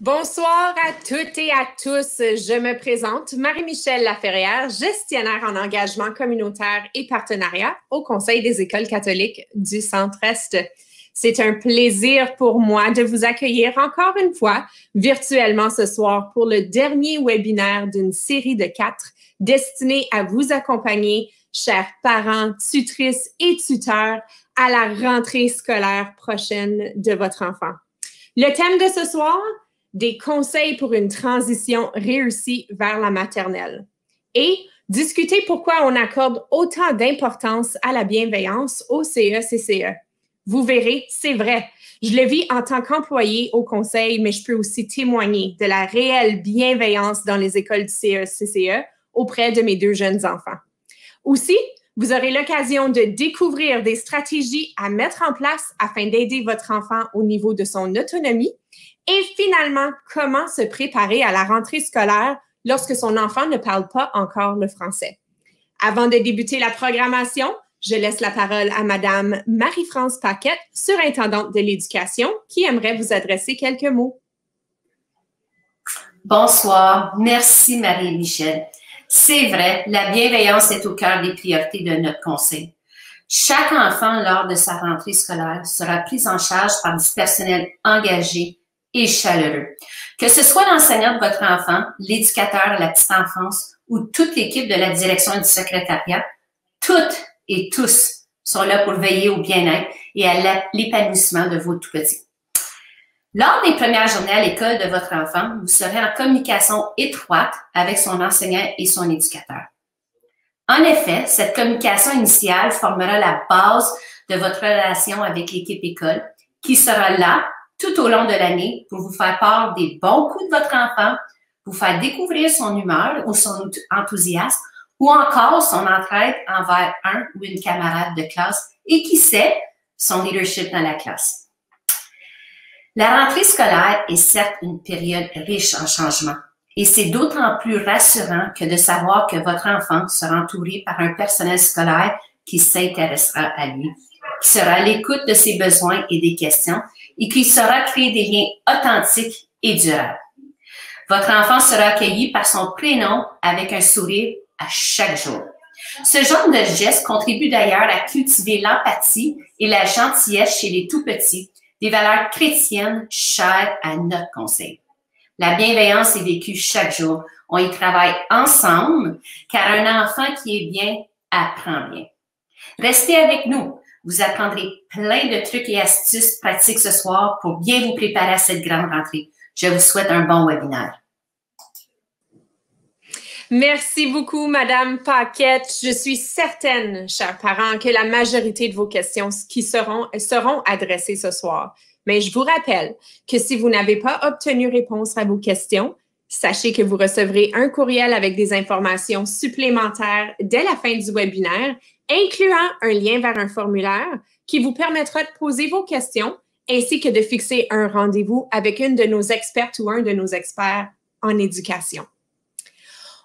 Bonsoir à toutes et à tous. Je me présente, Marie-Michelle Laferrière, gestionnaire en engagement communautaire et partenariat au Conseil des écoles catholiques du Centre-Est. C'est un plaisir pour moi de vous accueillir encore une fois virtuellement ce soir pour le dernier webinaire d'une série de 4 destinée à vous accompagner, chers parents, tutrices et tuteurs, à la rentrée scolaire prochaine de votre enfant. Le thème de ce soir, des conseils pour une transition réussie vers la maternelle. Et discuter pourquoi on accorde autant d'importance à la bienveillance au CE-CCE. Vous verrez, c'est vrai. Je le vis en tant qu'employé au conseil, mais je peux aussi témoigner de la réelle bienveillance dans les écoles du CE-CCE auprès de mes 2 jeunes enfants. Aussi, vous aurez l'occasion de découvrir des stratégies à mettre en place afin d'aider votre enfant au niveau de son autonomie et finalement, comment se préparer à la rentrée scolaire lorsque son enfant ne parle pas encore le français. Avant de débuter la programmation, je laisse la parole à Madame Marie-France Paquette, surintendante de l'éducation, qui aimerait vous adresser quelques mots. Bonsoir. Merci Marie-Michelle. C'est vrai, la bienveillance est au cœur des priorités de notre conseil. Chaque enfant, lors de sa rentrée scolaire, sera pris en charge par du personnel engagé et chaleureux. Que ce soit l'enseignant de votre enfant, l'éducateur à la petite enfance ou toute l'équipe de la direction et du secrétariat, toutes et tous sont là pour veiller au bien-être et à l'épanouissement de vos tout-petits. Lors des premières journées à l'école de votre enfant, vous serez en communication étroite avec son enseignant et son éducateur. En effet, cette communication initiale formera la base de votre relation avec l'équipe école qui sera là tout au long de l'année pour vous faire part des bons coups de votre enfant, vous faire découvrir son humeur ou son enthousiasme ou encore son entraide envers un ou une camarade de classe et qui sait, son leadership dans la classe. La rentrée scolaire est certes une période riche en changements et c'est d'autant plus rassurant que de savoir que votre enfant sera entouré par un personnel scolaire qui s'intéressera à lui, qui sera à l'écoute de ses besoins et des questions et qui saura créer des liens authentiques et durables. Votre enfant sera accueilli par son prénom avec un sourire à chaque jour. Ce genre de geste contribue d'ailleurs à cultiver l'empathie et la gentillesse chez les tout-petits, des valeurs chrétiennes chères à notre conseil. La bienveillance est vécue chaque jour. On y travaille ensemble, car un enfant qui est bien apprend bien. Restez avec nous. Vous apprendrez plein de trucs et astuces pratiques ce soir pour bien vous préparer à cette grande rentrée. Je vous souhaite un bon webinaire. Merci beaucoup, Madame Paquette. Je suis certaine, chers parents, que la majorité de vos questions qui seront adressées ce soir. Mais je vous rappelle que si vous n'avez pas obtenu réponse à vos questions, sachez que vous recevrez un courriel avec des informations supplémentaires dès la fin du webinaire, incluant un lien vers un formulaire qui vous permettra de poser vos questions ainsi que de fixer un rendez-vous avec une de nos expertes ou un de nos experts en éducation.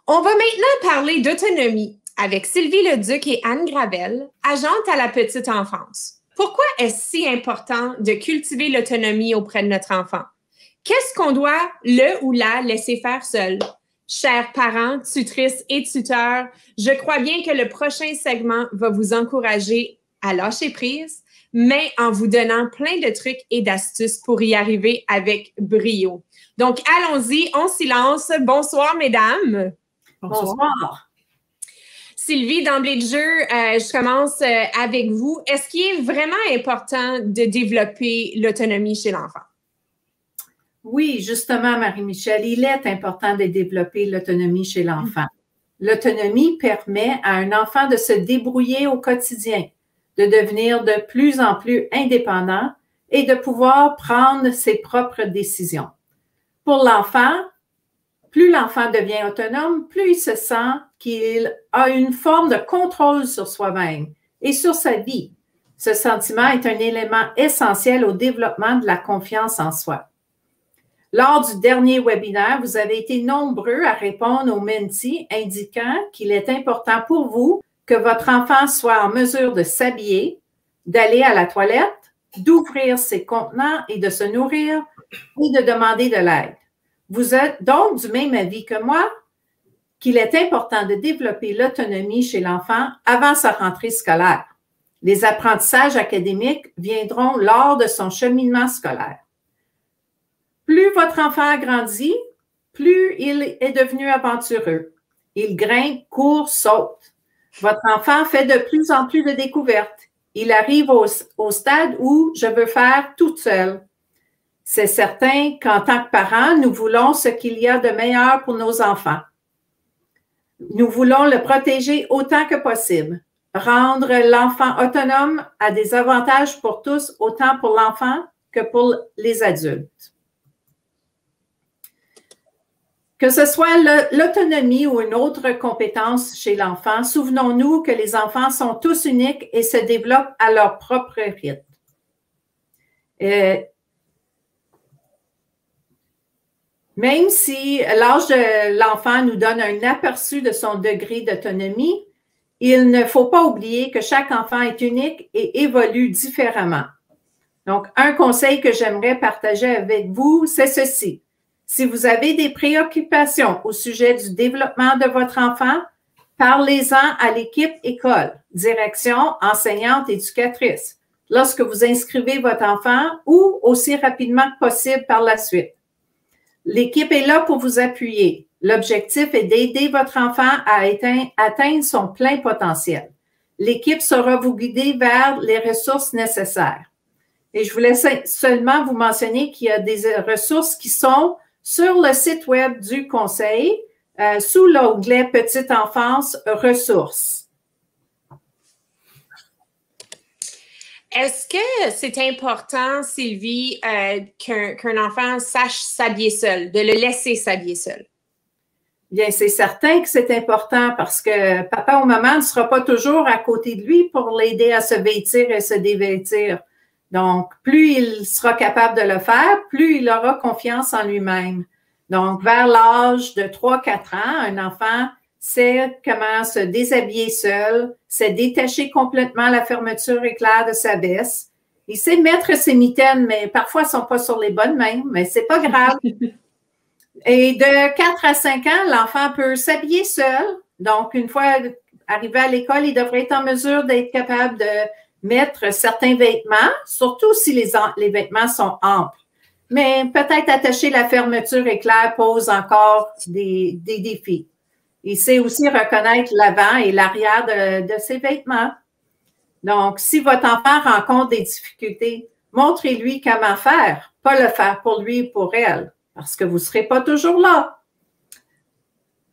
On va maintenant parler d'autonomie avec Sylvie Leduc et Anne Gravel, agentes à la petite enfance. Pourquoi est-ce si important de cultiver l'autonomie auprès de notre enfant? Qu'est-ce qu'on doit le ou la laisser faire seul? Chers parents, tutrices et tuteurs, je crois bien que le prochain segment va vous encourager à lâcher prise, mais en vous donnant plein de trucs et d'astuces pour y arriver avec brio. Donc, allons-y, on s'y lance. Bonsoir, mesdames. Bonsoir. Sylvie, d'emblée de jeu, je commence avec vous. Est-ce qu'il est vraiment important de développer l'autonomie chez l'enfant? Oui, justement, Marie-Michelle, il est important de développer l'autonomie chez l'enfant. L'autonomie permet à un enfant de se débrouiller au quotidien, de devenir de plus en plus indépendant et de pouvoir prendre ses propres décisions. Pour l'enfant, plus l'enfant devient autonome, plus il se sent qu'il a une forme de contrôle sur soi-même et sur sa vie. Ce sentiment est un élément essentiel au développement de la confiance en soi. Lors du dernier webinaire, vous avez été nombreux à répondre aux mentis indiquant qu'il est important pour vous que votre enfant soit en mesure de s'habiller, d'aller à la toilette, d'ouvrir ses contenants et de se nourrir et de demander de l'aide. Vous êtes donc du même avis que moi qu'il est important de développer l'autonomie chez l'enfant avant sa rentrée scolaire. Les apprentissages académiques viendront lors de son cheminement scolaire. Plus votre enfant grandit, plus il est devenu aventureux. Il grimpe, court, saute. Votre enfant fait de plus en plus de découvertes. Il arrive au stade où je veux faire toute seule. C'est certain qu'en tant que parents, nous voulons ce qu'il y a de meilleur pour nos enfants. Nous voulons le protéger autant que possible. Rendre l'enfant autonome a des avantages pour tous, autant pour l'enfant que pour les adultes. Que ce soit l'autonomie ou une autre compétence chez l'enfant, souvenons-nous que les enfants sont tous uniques et se développent à leur propre rythme. Même si l'âge de l'enfant nous donne un aperçu de son degré d'autonomie, il ne faut pas oublier que chaque enfant est unique et évolue différemment. Donc, un conseil que j'aimerais partager avec vous, c'est ceci. Si vous avez des préoccupations au sujet du développement de votre enfant, parlez-en à l'équipe école, direction, enseignante, éducatrice, lorsque vous inscrivez votre enfant ou aussi rapidement que possible par la suite. L'équipe est là pour vous appuyer. L'objectif est d'aider votre enfant à atteindre son plein potentiel. L'équipe saura vous guider vers les ressources nécessaires. Et je voulais seulement vous mentionner qu'il y a des ressources qui sont sur le site web du Conseil, sous l'onglet Petite enfance ressources. Est-ce que c'est important, Sylvie, qu'un enfant sache s'habiller seul, de le laisser s'habiller seul? Bien, c'est certain que c'est important parce que papa ou maman ne sera pas toujours à côté de lui pour l'aider à se vêtir et se dévêtir. Donc, plus il sera capable de le faire, plus il aura confiance en lui-même. Donc, vers l'âge de 3-4 ans, un enfant sait comment se déshabiller seul, sait détacher complètement la fermeture éclair de sa veste. Il sait mettre ses mitaines, mais parfois, elles ne sont pas sur les bonnes mains, mais c'est pas grave. Et de 4 à 5 ans, l'enfant peut s'habiller seul. Donc, une fois arrivé à l'école, il devrait être en mesure d'être capable de mettre certains vêtements, surtout si les vêtements sont amples. Mais peut-être attacher la fermeture éclair pose encore des défis. Il sait aussi reconnaître l'avant et l'arrière de ses vêtements. Donc, si votre enfant rencontre des difficultés, montrez-lui comment faire, pas le faire pour lui ou pour elle, parce que vous ne serez pas toujours là.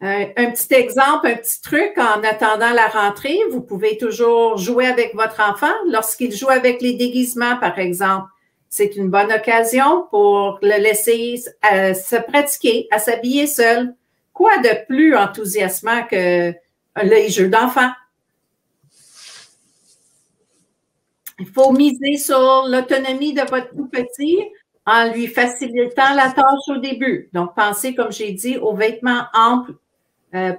Un petit exemple, un petit truc, en attendant la rentrée, vous pouvez toujours jouer avec votre enfant. Lorsqu'il joue avec les déguisements, par exemple, c'est une bonne occasion pour le laisser se pratiquer, à s'habiller seul. Quoi de plus enthousiasmant que les jeux d'enfants? Il faut miser sur l'autonomie de votre tout petit en lui facilitant la tâche au début. Donc, pensez, comme j'ai dit, aux vêtements amples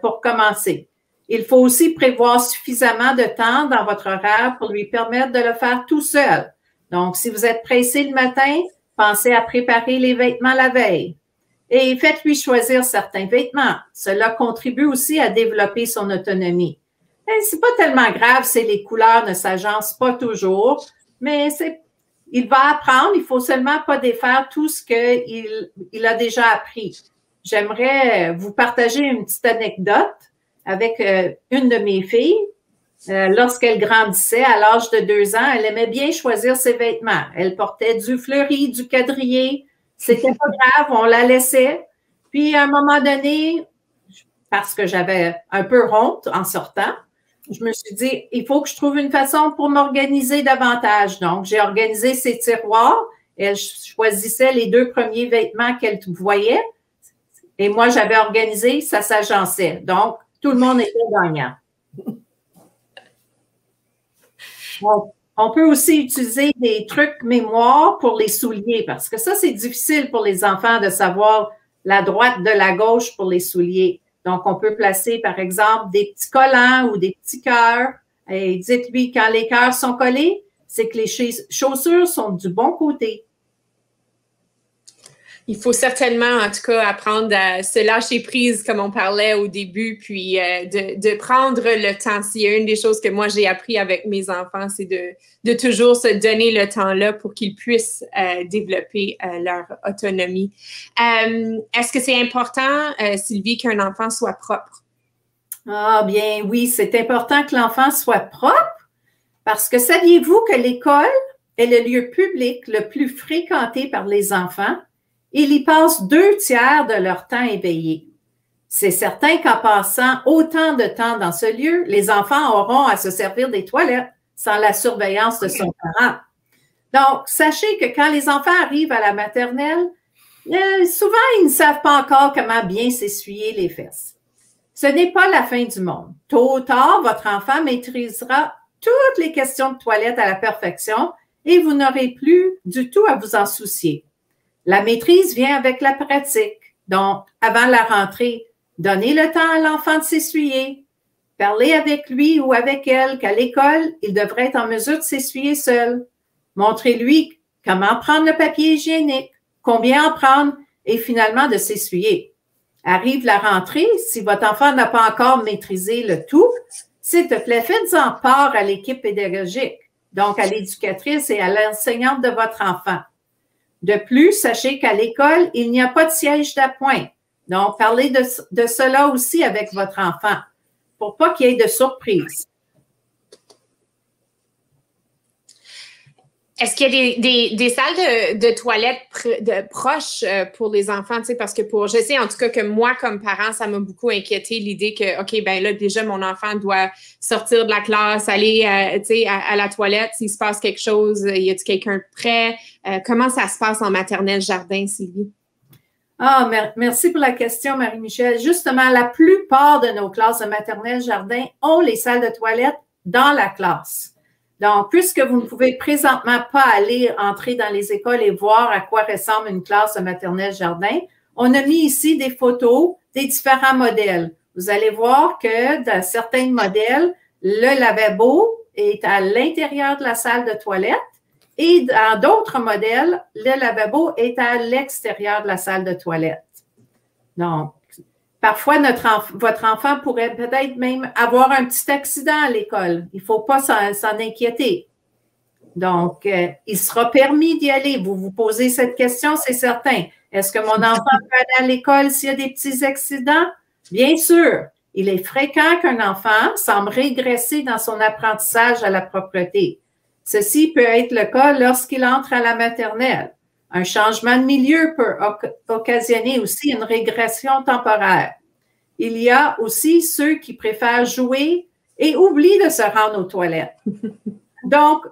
pour commencer. Il faut aussi prévoir suffisamment de temps dans votre horaire pour lui permettre de le faire tout seul. Donc, si vous êtes pressé le matin, pensez à préparer les vêtements la veille. Et faites-lui choisir certains vêtements. Cela contribue aussi à développer son autonomie. C'est pas tellement grave si les couleurs ne s'agencent pas toujours, mais il va apprendre, il faut seulement pas défaire tout ce qu'il a déjà appris. J'aimerais vous partager une petite anecdote avec une de mes filles. Lorsqu'elle grandissait, à l'âge de 2 ans, elle aimait bien choisir ses vêtements. Elle portait du fleuri, du quadrillé. C'était pas grave, on la laissait. Puis, à un moment donné, parce que j'avais un peu honte en sortant, je me suis dit, il faut que je trouve une façon pour m'organiser davantage. Donc, j'ai organisé ses tiroirs. Elle choisissait les 2 premiers vêtements qu'elle voyait. Et moi, j'avais organisé, ça s'agençait. Donc, tout le monde était gagnant. On peut aussi utiliser des trucs mémoire pour les souliers, parce que ça, c'est difficile pour les enfants de savoir la droite de la gauche pour les souliers. Donc, on peut placer, par exemple, des petits collants ou des petits cœurs. Et dites-lui, quand les cœurs sont collés, c'est que les chaussures sont du bon côté. Il faut certainement, en tout cas, apprendre à se lâcher prise, comme on parlait au début, puis de prendre le temps. S'il y a une des choses que moi, j'ai appris avec mes enfants, c'est de toujours se donner le temps-là pour qu'ils puissent développer leur autonomie. Est-ce que c'est important, Sylvie, qu'un enfant soit propre? Ah bien oui, c'est important que l'enfant soit propre parce que saviez-vous que l'école est le lieu public le plus fréquenté par les enfants? Ils y passent 2/3 de leur temps éveillés. C'est certain qu'en passant autant de temps dans ce lieu, les enfants auront à se servir des toilettes sans la surveillance de son parent. Donc, sachez que quand les enfants arrivent à la maternelle, souvent, ils ne savent pas encore comment bien s'essuyer les fesses. Ce n'est pas la fin du monde. Tôt ou tard, votre enfant maîtrisera toutes les questions de toilette à la perfection et vous n'aurez plus du tout à vous en soucier. La maîtrise vient avec la pratique. Donc, avant la rentrée, donnez le temps à l'enfant de s'essuyer. Parlez avec lui ou avec elle qu'à l'école, il devrait être en mesure de s'essuyer seul. Montrez-lui comment prendre le papier hygiénique, combien en prendre et finalement de s'essuyer. Arrive la rentrée, si votre enfant n'a pas encore maîtrisé le tout, s'il te plaît, faites-en part à l'équipe pédagogique, donc à l'éducatrice et à l'enseignante de votre enfant. De plus, sachez qu'à l'école, il n'y a pas de siège d'appoint. Donc, parlez de cela aussi avec votre enfant pour pas qu'il y ait de surprise. Est-ce qu'il y a des salles de toilettes proches pour les enfants? Parce que je sais en tout cas que moi, comme parent, ça m'a beaucoup inquiété l'idée que, OK, ben là, déjà, mon enfant doit sortir de la classe, aller à la toilette. S'il se passe quelque chose, y a-t-il quelqu'un de près? Comment ça se passe en maternelle jardin, Sylvie? Ah, merci pour la question, Marie-Michel. Justement, la plupart de nos classes de maternelle jardin ont les salles de toilette dans la classe. Donc, puisque vous ne pouvez présentement pas entrer dans les écoles et voir à quoi ressemble une classe de maternelle jardin, on a mis ici des photos des différents modèles. Vous allez voir que dans certains modèles, le lavabo est à l'intérieur de la salle de toilette et dans d'autres modèles, le lavabo est à l'extérieur de la salle de toilette. Donc, parfois, votre enfant pourrait peut-être même avoir un petit accident à l'école. Il ne faut pas s'en inquiéter. Donc, il sera permis d'y aller. Vous vous posez cette question, c'est certain. Est-ce que mon enfant peut aller à l'école s'il y a des petits accidents? Bien sûr. Il est fréquent qu'un enfant semble régresser dans son apprentissage à la propreté. Ceci peut être le cas lorsqu'il entre à la maternelle. Un changement de milieu peut occasionner aussi une régression temporaire. Il y a aussi ceux qui préfèrent jouer et oublient de se rendre aux toilettes. Donc,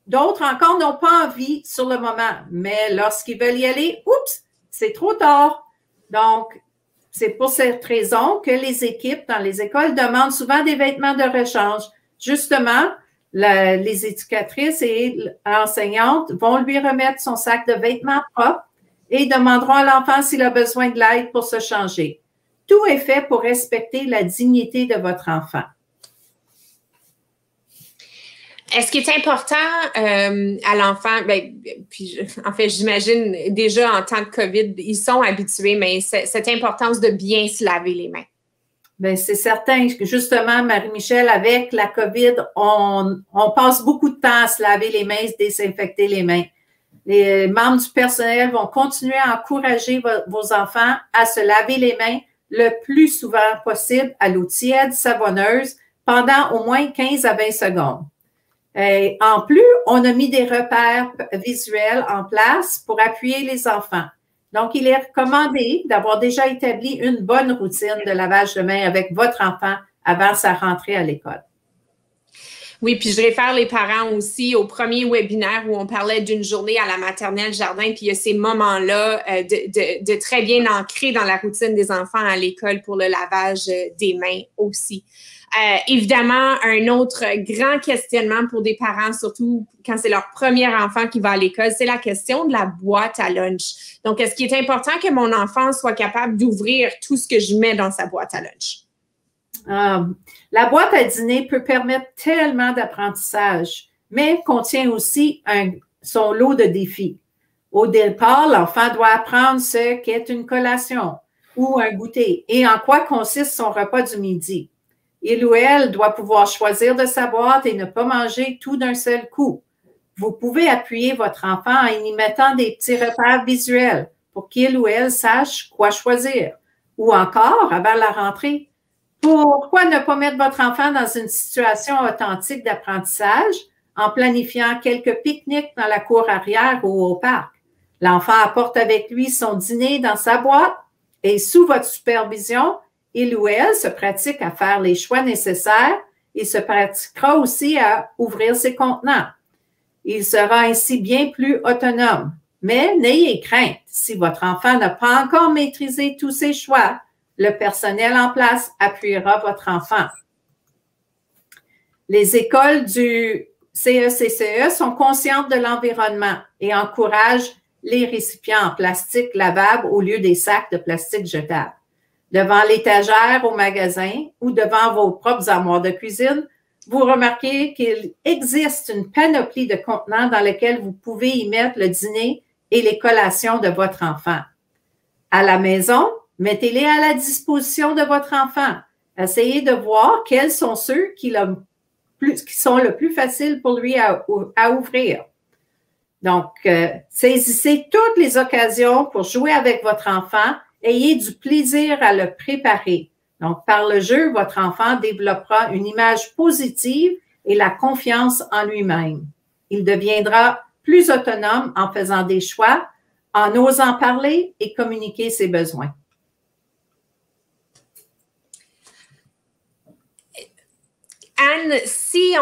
d'autres encore n'ont pas envie sur le moment, mais lorsqu'ils veulent y aller, oups, c'est trop tard. Donc, c'est pour cette raison que les équipes dans les écoles demandent souvent des vêtements de rechange. Justement, les éducatrices et l'enseignante vont lui remettre son sac de vêtements propres et demanderont à l'enfant s'il a besoin de l'aide pour se changer. Tout est fait pour respecter la dignité de votre enfant. Est-ce qu'il est important à l'enfant, en fait, j'imagine déjà en temps de COVID, ils sont habitués, mais cette importance de bien se laver les mains? Bien, c'est certain que justement, Marie-Michel, avec la COVID, on passe beaucoup de temps à se laver les mains, se désinfecter les mains. Les membres du personnel vont continuer à encourager vos enfants à se laver les mains le plus souvent possible à l'eau tiède, savonneuse, pendant au moins 15 à 20 secondes. Et en plus, on a mis des repères visuels en place pour appuyer les enfants. Donc, il est recommandé d'avoir déjà établi une bonne routine de lavage de mains avec votre enfant avant sa rentrée à l'école. Oui, puis je réfère les parents aussi au premier webinaire où on parlait d'une journée à la maternelle jardin, puis il y a ces moments-là de très bien ancrer dans la routine des enfants à l'école pour le lavage des mains aussi. Évidemment, un autre grand questionnement pour des parents, surtout quand c'est leur premier enfant qui va à l'école, c'est la question de la boîte à lunch. Donc, est-ce qu'il est important que mon enfant soit capable d'ouvrir tout ce que je mets dans sa boîte à lunch? La boîte à dîner peut permettre tellement d'apprentissage, mais contient aussi son lot de défis. Au départ, l'enfant doit apprendre ce qu'est une collation ou un goûter et en quoi consiste son repas du midi. Il ou elle doit pouvoir choisir de sa boîte et ne pas manger tout d'un seul coup. Vous pouvez appuyer votre enfant en y mettant des petits repères visuels pour qu'il ou elle sache quoi choisir. Ou encore, avant la rentrée, pourquoi ne pas mettre votre enfant dans une situation authentique d'apprentissage en planifiant quelques pique-niques dans la cour arrière ou au parc? L'enfant apporte avec lui son dîner dans sa boîte et sous votre supervision, il ou elle se pratique à faire les choix nécessaires et se pratiquera aussi à ouvrir ses contenants. Il sera ainsi bien plus autonome. Mais n'ayez crainte, si votre enfant n'a pas encore maîtrisé tous ses choix, le personnel en place appuiera votre enfant. Les écoles du CECCE sont conscientes de l'environnement et encouragent les récipients en plastique lavable au lieu des sacs de plastique jetables. Devant l'étagère au magasin ou devant vos propres armoires de cuisine, vous remarquez qu'il existe une panoplie de contenants dans lesquels vous pouvez y mettre le dîner et les collations de votre enfant. À la maison, mettez-les à la disposition de votre enfant. Essayez de voir quels sont ceux qui sont le plus faciles pour lui à ouvrir. Donc, saisissez toutes les occasions pour jouer avec votre enfant. Ayez du plaisir à le préparer. Donc, par le jeu, votre enfant développera une image positive et la confiance en lui-même. Il deviendra plus autonome en faisant des choix, en osant parler et communiquer ses besoins. Anne, si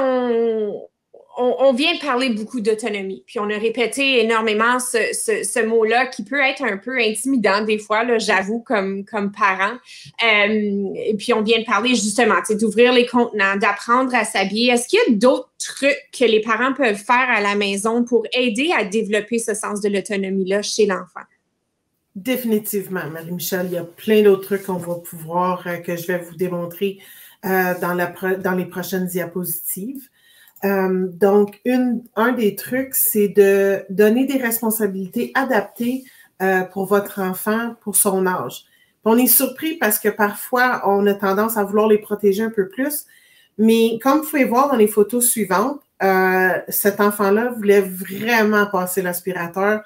on vient de parler beaucoup d'autonomie, puis on a répété énormément ce mot-là qui peut être un peu intimidant des fois, là, j'avoue, comme parent. Et puis on vient de parler justement d'ouvrir les contenants, d'apprendre à s'habiller. Est-ce qu'il y a d'autres trucs que les parents peuvent faire à la maison pour aider à développer ce sens de l'autonomie-là chez l'enfant? Définitivement, Marie-Michel, il y a plein d'autres trucs qu'on va pouvoir, que je vais vous démontrer dans les prochaines diapositives. Donc, un des trucs, c'est de donner des responsabilités adaptées pour votre enfant, pour son âge. On est surpris parce que parfois, on a tendance à vouloir les protéger un peu plus, mais comme vous pouvez voir dans les photos suivantes, cet enfant-là voulait vraiment passer l'aspirateur.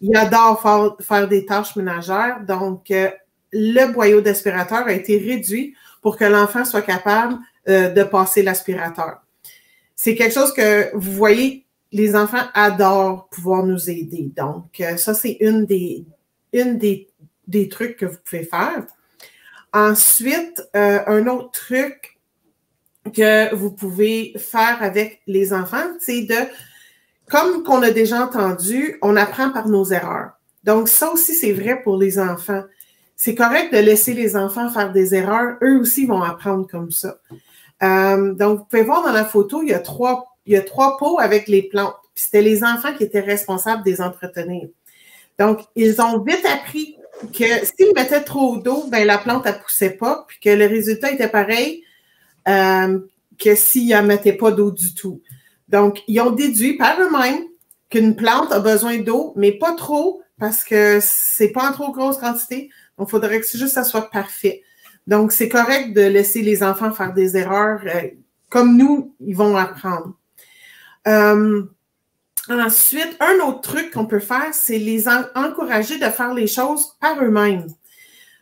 Il adore faire des tâches ménagères, donc le boyau d'aspirateur a été réduit pour que l'enfant soit capable de passer l'aspirateur. C'est quelque chose que vous voyez, les enfants adorent pouvoir nous aider. Donc, ça, c'est une des trucs que vous pouvez faire. Ensuite, un autre truc que vous pouvez faire avec les enfants, c'est comme qu'on a déjà entendu, on apprend par nos erreurs. Donc, ça aussi, c'est vrai pour les enfants. C'est correct de laisser les enfants faire des erreurs. Eux aussi vont apprendre comme ça. Donc, vous pouvez voir dans la photo, il y a trois pots avec les plantes. Puis c'était les enfants qui étaient responsables de les entretenir. Donc, ils ont vite appris que s'ils mettaient trop d'eau, ben la plante, elle ne poussait pas, puis que le résultat était pareil que s'ils ne mettaient pas d'eau du tout. Donc, ils ont déduit par eux-mêmes qu'une plante a besoin d'eau, mais pas trop, parce que c'est pas en trop grosse quantité. Donc, il faudrait que juste ça soit parfait. Donc, c'est correct de laisser les enfants faire des erreurs. Comme nous, ils vont apprendre. Ensuite, un autre truc qu'on peut faire, c'est les encourager de faire les choses par eux-mêmes.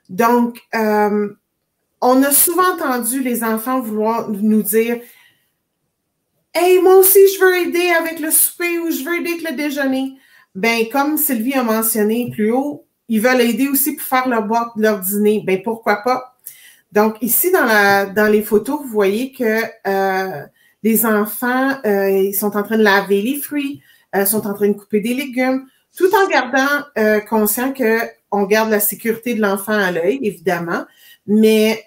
Donc, on a souvent entendu les enfants vouloir nous dire « Hey, moi aussi, je veux aider avec le souper ou je veux aider avec le déjeuner. » Bien, comme Sylvie a mentionné plus haut, ils veulent aider aussi pour faire leur dîner. Bien, pourquoi pas? Donc, ici, dans les photos, vous voyez que les enfants, ils sont en train de laver les fruits, sont en train de couper des légumes, tout en gardant conscient qu'on garde la sécurité de l'enfant à l'œil, évidemment, mais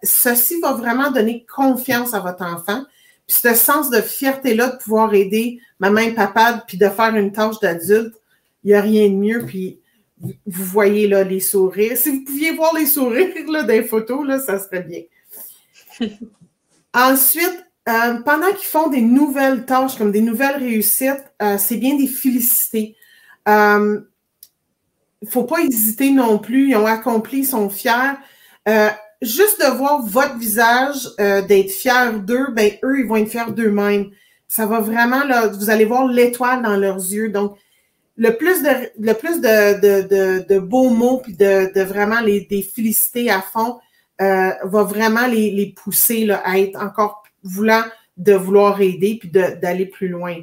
ceci va vraiment donner confiance à votre enfant. Puis ce sens de fierté-là de pouvoir aider maman et papa, puis de faire une tâche d'adulte, il n'y a rien de mieux, puis vous voyez là les sourires. Si vous pouviez voir les sourires là, des photos, là, ça serait bien. Ensuite, pendant qu'ils font des nouvelles tâches, comme des nouvelles réussites, c'est bien de les féliciter. Il ne faut pas hésiter non plus. Ils ont accompli, ils sont fiers. Juste de voir votre visage, d'être fier d'eux, ben eux, ils vont être fiers d'eux-mêmes. Ça va vraiment, là, vous allez voir l'étoile dans leurs yeux. Donc, le plus de beaux mots, puis de vraiment les féliciter à fond, va vraiment les pousser là, à être encore vouloir aider, puis d'aller plus loin.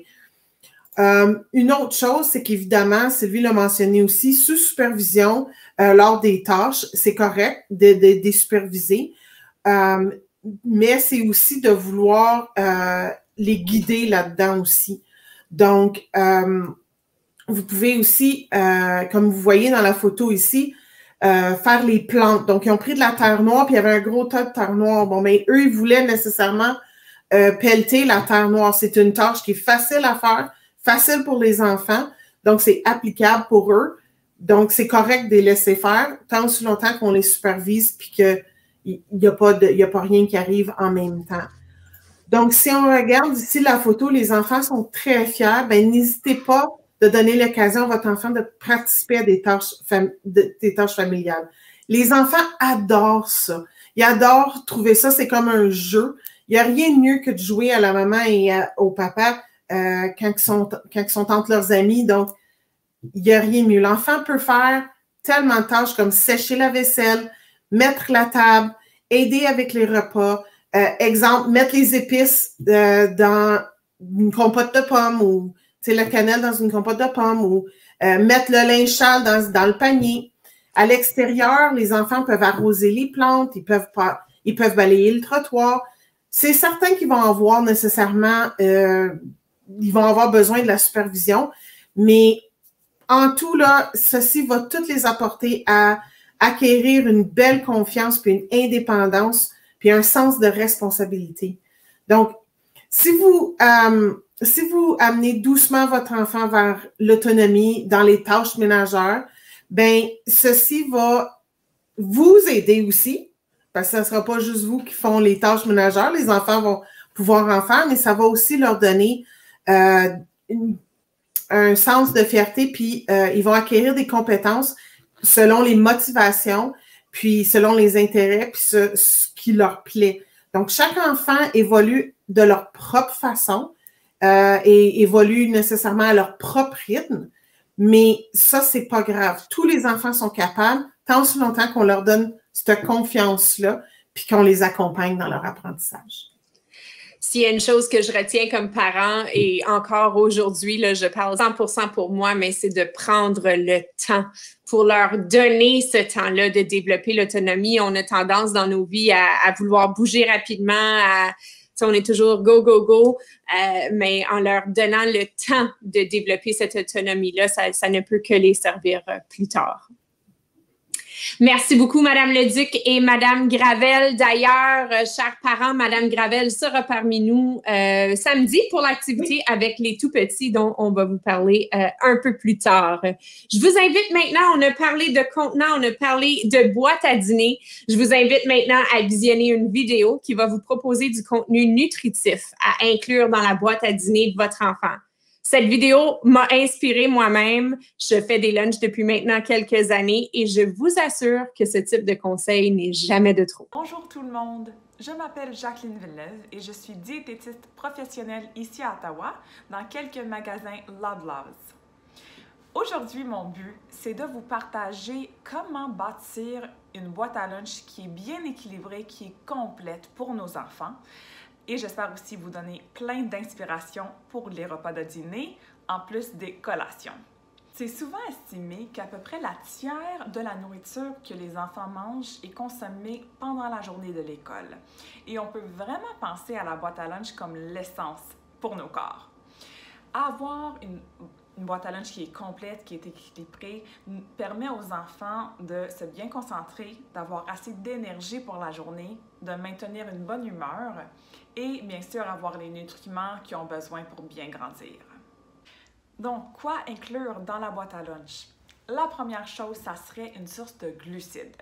Une autre chose, c'est qu'évidemment, Sylvie l'a mentionné aussi, sous supervision, lors des tâches, c'est correct de superviser, mais c'est aussi de vouloir les guider là-dedans aussi. Donc, vous pouvez aussi, comme vous voyez dans la photo ici, faire les plantes. Donc, ils ont pris de la terre noire, puis il y avait un gros tas de terre noire. Bon, mais eux, ils voulaient nécessairement pelleter la terre noire. C'est une tâche qui est facile à faire, facile pour les enfants, donc c'est applicable pour eux. Donc, c'est correct de les laisser faire tant aussi longtemps qu'on les supervise puis qu'il n'y a pas rien qui arrive en même temps. Donc, si on regarde ici la photo, les enfants sont très fiers. Ben, n'hésitez pas de donner l'occasion à votre enfant de participer à des tâches familiales. Les enfants adorent ça. Ils adorent trouver ça, c'est comme un jeu. Il n'y a rien de mieux que de jouer à la maman et au papa quand ils sont entre leurs amis. Donc, il n'y a rien de mieux. L'enfant peut faire tellement de tâches comme sécher la vaisselle, mettre la table, aider avec les repas. Exemple, mettre les épices dans une compote de pommes ou la cannelle dans une compote de pommes ou mettre le linge sale dans le panier. À l'extérieur, les enfants peuvent arroser les plantes, ils peuvent balayer le trottoir. C'est certain qu'ils vont avoir nécessairement, ils vont avoir besoin de la supervision, mais en tout, là, ceci va toutes les apporter à acquérir une belle confiance puis une indépendance puis un sens de responsabilité. Donc, si vous amenez doucement votre enfant vers l'autonomie dans les tâches ménagères, ben ceci va vous aider aussi, parce que ce ne sera pas juste vous qui font les tâches ménagères, les enfants vont pouvoir en faire, mais ça va aussi leur donner un sens de fierté, puis ils vont acquérir des compétences selon les motivations, puis selon les intérêts, puis ce qui leur plaît. Donc, chaque enfant évolue de leur propre façon et évolue nécessairement à leur propre rythme, mais ça, c'est pas grave. Tous les enfants sont capables, tant aussi longtemps qu'on leur donne cette confiance-là, puis qu'on les accompagne dans leur apprentissage. S'il y a une chose que je retiens comme parent, et encore aujourd'hui, là, je parle 100% pour moi, mais c'est de prendre le temps pour leur donner ce temps-là de développer l'autonomie. On a tendance dans nos vies à vouloir bouger rapidement, on est toujours go, go, go, mais en leur donnant le temps de développer cette autonomie-là, ça ne peut que les servir plus tard. Merci beaucoup, Madame Leduc et Madame Gravel. D'ailleurs, chers parents, Madame Gravel sera parmi nous samedi pour l'activité avec les tout-petits dont on va vous parler un peu plus tard. Je vous invite maintenant, on a parlé de contenant, on a parlé de boîte à dîner. Je vous invite maintenant à visionner une vidéo qui va vous proposer du contenu nutritif à inclure dans la boîte à dîner de votre enfant. Cette vidéo m'a inspirée moi-même. Je fais des lunchs depuis maintenant quelques années et je vous assure que ce type de conseil n'est jamais de trop. Bonjour tout le monde, je m'appelle Jacqueline Villeneuve et je suis diététiste professionnelle ici à Ottawa dans quelques magasins Loblaws. Aujourd'hui, mon but, c'est de vous partager comment bâtir une boîte à lunch qui est bien équilibrée, qui est complète pour nos enfants. Et j'espère aussi vous donner plein d'inspiration pour les repas de dîner, en plus des collations. C'est souvent estimé qu'à peu près la tiers de la nourriture que les enfants mangent est consommée pendant la journée de l'école. Et on peut vraiment penser à la boîte à lunch comme l'essence pour nos corps. Avoir une boîte à lunch qui est complète, qui est équilibrée, permet aux enfants de se bien concentrer, d'avoir assez d'énergie pour la journée, de maintenir une bonne humeur et bien sûr avoir les nutriments qu'ils ont besoin pour bien grandir. Donc, quoi inclure dans la boîte à lunch? La première chose, ça serait une source de glucides,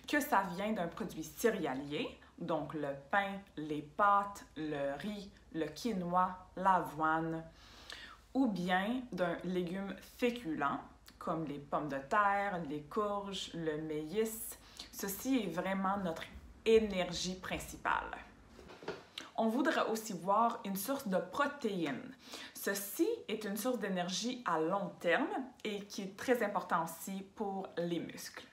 que ça vient d'un produit céréalier, donc le pain, les pâtes, le riz, le quinoa, l'avoine, ou bien d'un légume féculent, comme les pommes de terre, les courges, le maïs. Ceci est vraiment notre énergie principale. On voudrait aussi voir une source de protéines. Ceci est une source d'énergie à long terme et qui est très important aussi pour les muscles.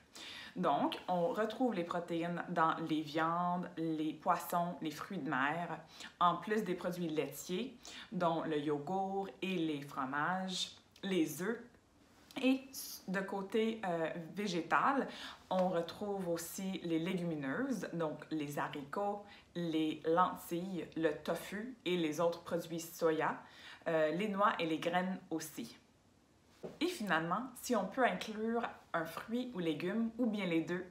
Donc, on retrouve les protéines dans les viandes, les poissons, les fruits de mer, en plus des produits laitiers, dont le yogourt et les fromages, les œufs. Et de côté végétal, on retrouve aussi les légumineuses, donc les haricots, les lentilles, le tofu et les autres produits soya, les noix et les graines aussi. Et finalement, si on peut inclure un fruit ou légume, ou bien les deux,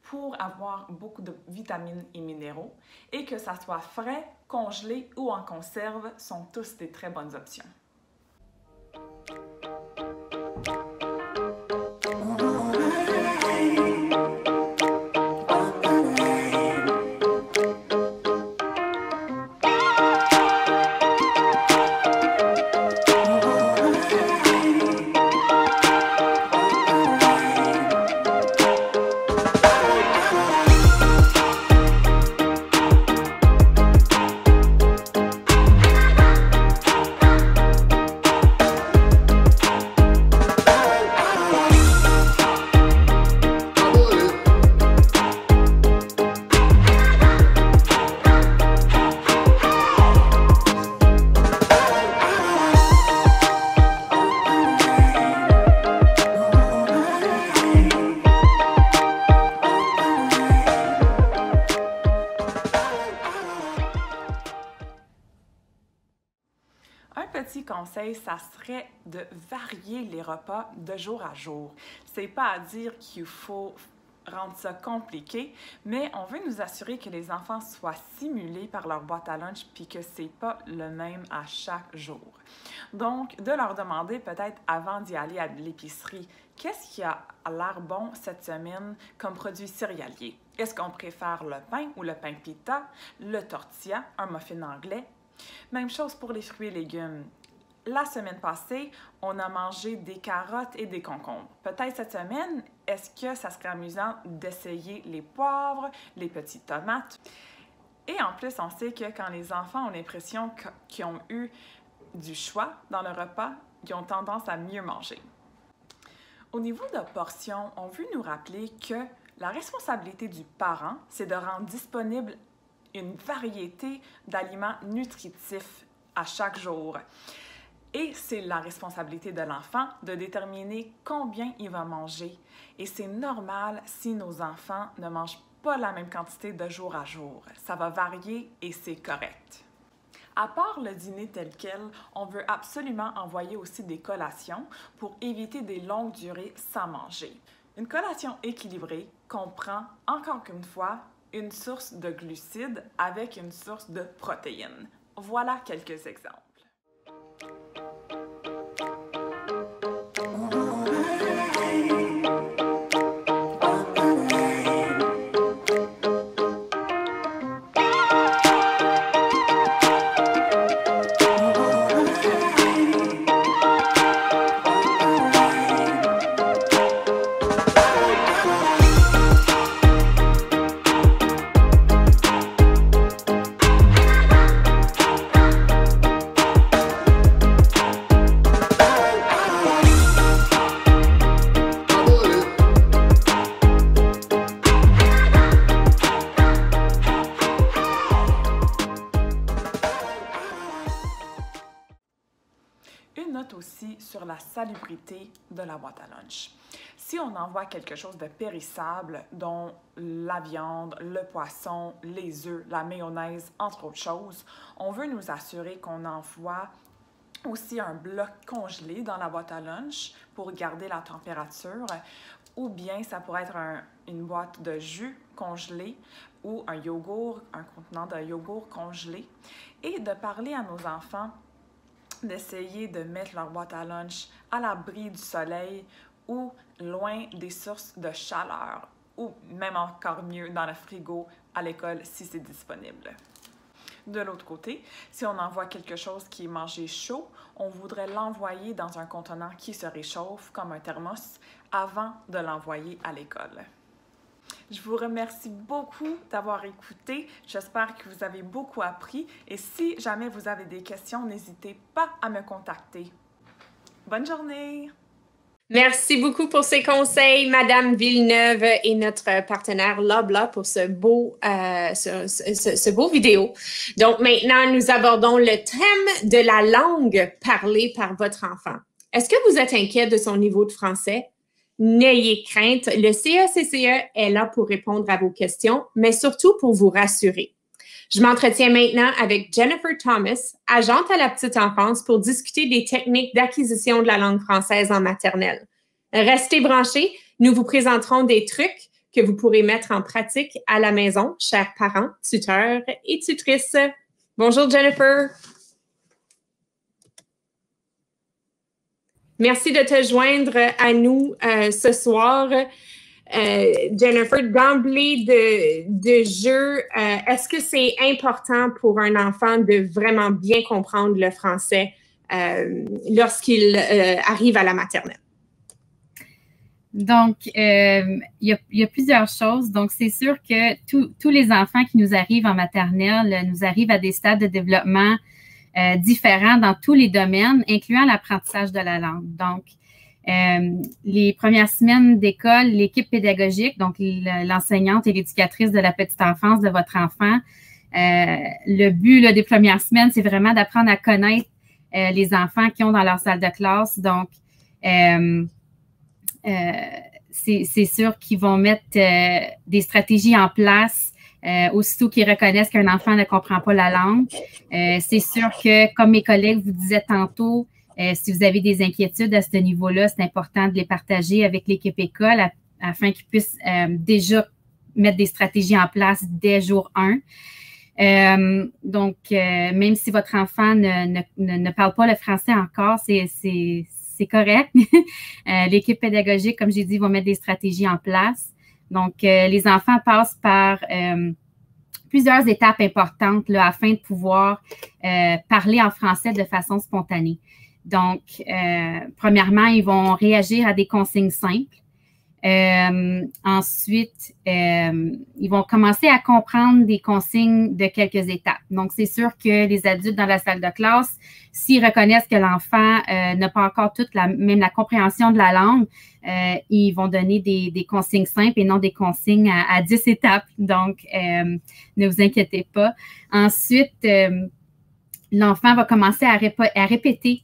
pour avoir beaucoup de vitamines et minéraux, et que ça soit frais, congelé ou en conserve, sont tous des très bonnes options. Petit conseil, ça serait de varier les repas de jour à jour. C'est pas à dire qu'il faut rendre ça compliqué, mais on veut nous assurer que les enfants soient stimulés par leur boîte à lunch puis que c'est pas le même à chaque jour. Donc, de leur demander peut-être avant d'y aller à l'épicerie, qu'est-ce qui a l'air bon cette semaine comme produit céréalier? Est-ce qu'on préfère le pain ou le pain pita, le tortilla, un muffin anglais? Même chose pour les fruits et légumes. La semaine passée, on a mangé des carottes et des concombres. Peut-être cette semaine, est-ce que ça serait amusant d'essayer les poivres, les petites tomates? Et en plus, on sait que quand les enfants ont l'impression qu'ils ont eu du choix dans le repas, ils ont tendance à mieux manger. Au niveau de portions, on veut nous rappeler que la responsabilité du parent, c'est de rendre disponible une variété d'aliments nutritifs à chaque jour. Et c'est la responsabilité de l'enfant de déterminer combien il va manger. Et c'est normal si nos enfants ne mangent pas la même quantité de jour à jour. Ça va varier et c'est correct. À part le dîner tel quel, on veut absolument envoyer aussi des collations pour éviter des longues durées sans manger. Une collation équilibrée comprend, encore une fois, une source de glucides avec une source de protéines. Voilà quelques exemples. Une note aussi sur la salubrité de la boîte à lunch. Si on envoie quelque chose de périssable, dont la viande, le poisson, les œufs, la mayonnaise, entre autres choses, on veut nous assurer qu'on envoie aussi un bloc congelé dans la boîte à lunch pour garder la température, ou bien ça pourrait être une boîte de jus congelé ou un yogourt, un contenant de yogourt congelé, et de parler à nos enfants d'essayer de mettre leur boîte à lunch à l'abri du soleil ou loin des sources de chaleur, ou même encore mieux dans le frigo à l'école si c'est disponible. De l'autre côté, si on envoie quelque chose qui est mangé chaud, on voudrait l'envoyer dans un contenant qui se réchauffe, comme un thermos, avant de l'envoyer à l'école. Je vous remercie beaucoup d'avoir écouté. J'espère que vous avez beaucoup appris. Et si jamais vous avez des questions, n'hésitez pas à me contacter. Bonne journée! Merci beaucoup pour ces conseils, Madame Villeneuve et notre partenaire Loblaw pour ce beau vidéo. Donc maintenant, nous abordons le thème de la langue parlée par votre enfant. Est-ce que vous êtes inquiet de son niveau de français? N'ayez crainte, le CECCE est là pour répondre à vos questions, mais surtout pour vous rassurer. Je m'entretiens maintenant avec Jennifer Thomas, agente à la petite enfance, pour discuter des techniques d'acquisition de la langue française en maternelle. Restez branchés, nous vous présenterons des trucs que vous pourrez mettre en pratique à la maison, chers parents, tuteurs et tutrices. Bonjour Jennifer. Merci de te joindre à nous ce soir. Jennifer, d'emblée de jeu, est-ce que c'est important pour un enfant de vraiment bien comprendre le français lorsqu'il arrive à la maternelle? Donc, il y a plusieurs choses. Donc, c'est sûr que tous les enfants qui nous arrivent en maternelle nous arrivent à des stades de développement différents dans tous les domaines, incluant l'apprentissage de la langue. Donc, les premières semaines d'école, l'équipe pédagogique, donc l'enseignante et l'éducatrice de la petite enfance de votre enfant, le but des premières semaines, c'est vraiment d'apprendre à connaître les enfants qui ont dans leur salle de classe. Donc, c'est sûr qu'ils vont mettre des stratégies en place aussitôt qu'ils reconnaissent qu'un enfant ne comprend pas la langue. C'est sûr que, comme mes collègues vous disaient tantôt, si vous avez des inquiétudes à ce niveau-là, c'est important de les partager avec l'équipe école afin qu'ils puissent déjà mettre des stratégies en place dès jour 1. Donc, même si votre enfant ne parle pas le français encore, c'est correct. L'équipe pédagogique, comme j'ai dit, va mettre des stratégies en place. Donc, les enfants passent par plusieurs étapes importantes là, afin de pouvoir parler en français de façon spontanée. Donc, premièrement, ils vont réagir à des consignes simples. Ensuite, ils vont commencer à comprendre des consignes de quelques étapes. Donc, c'est sûr que les adultes dans la salle de classe, s'ils reconnaissent que l'enfant n'a pas encore même la compréhension de la langue, ils vont donner des consignes simples et non des consignes à 10 étapes. Donc, ne vous inquiétez pas. Ensuite, l'enfant va commencer à répéter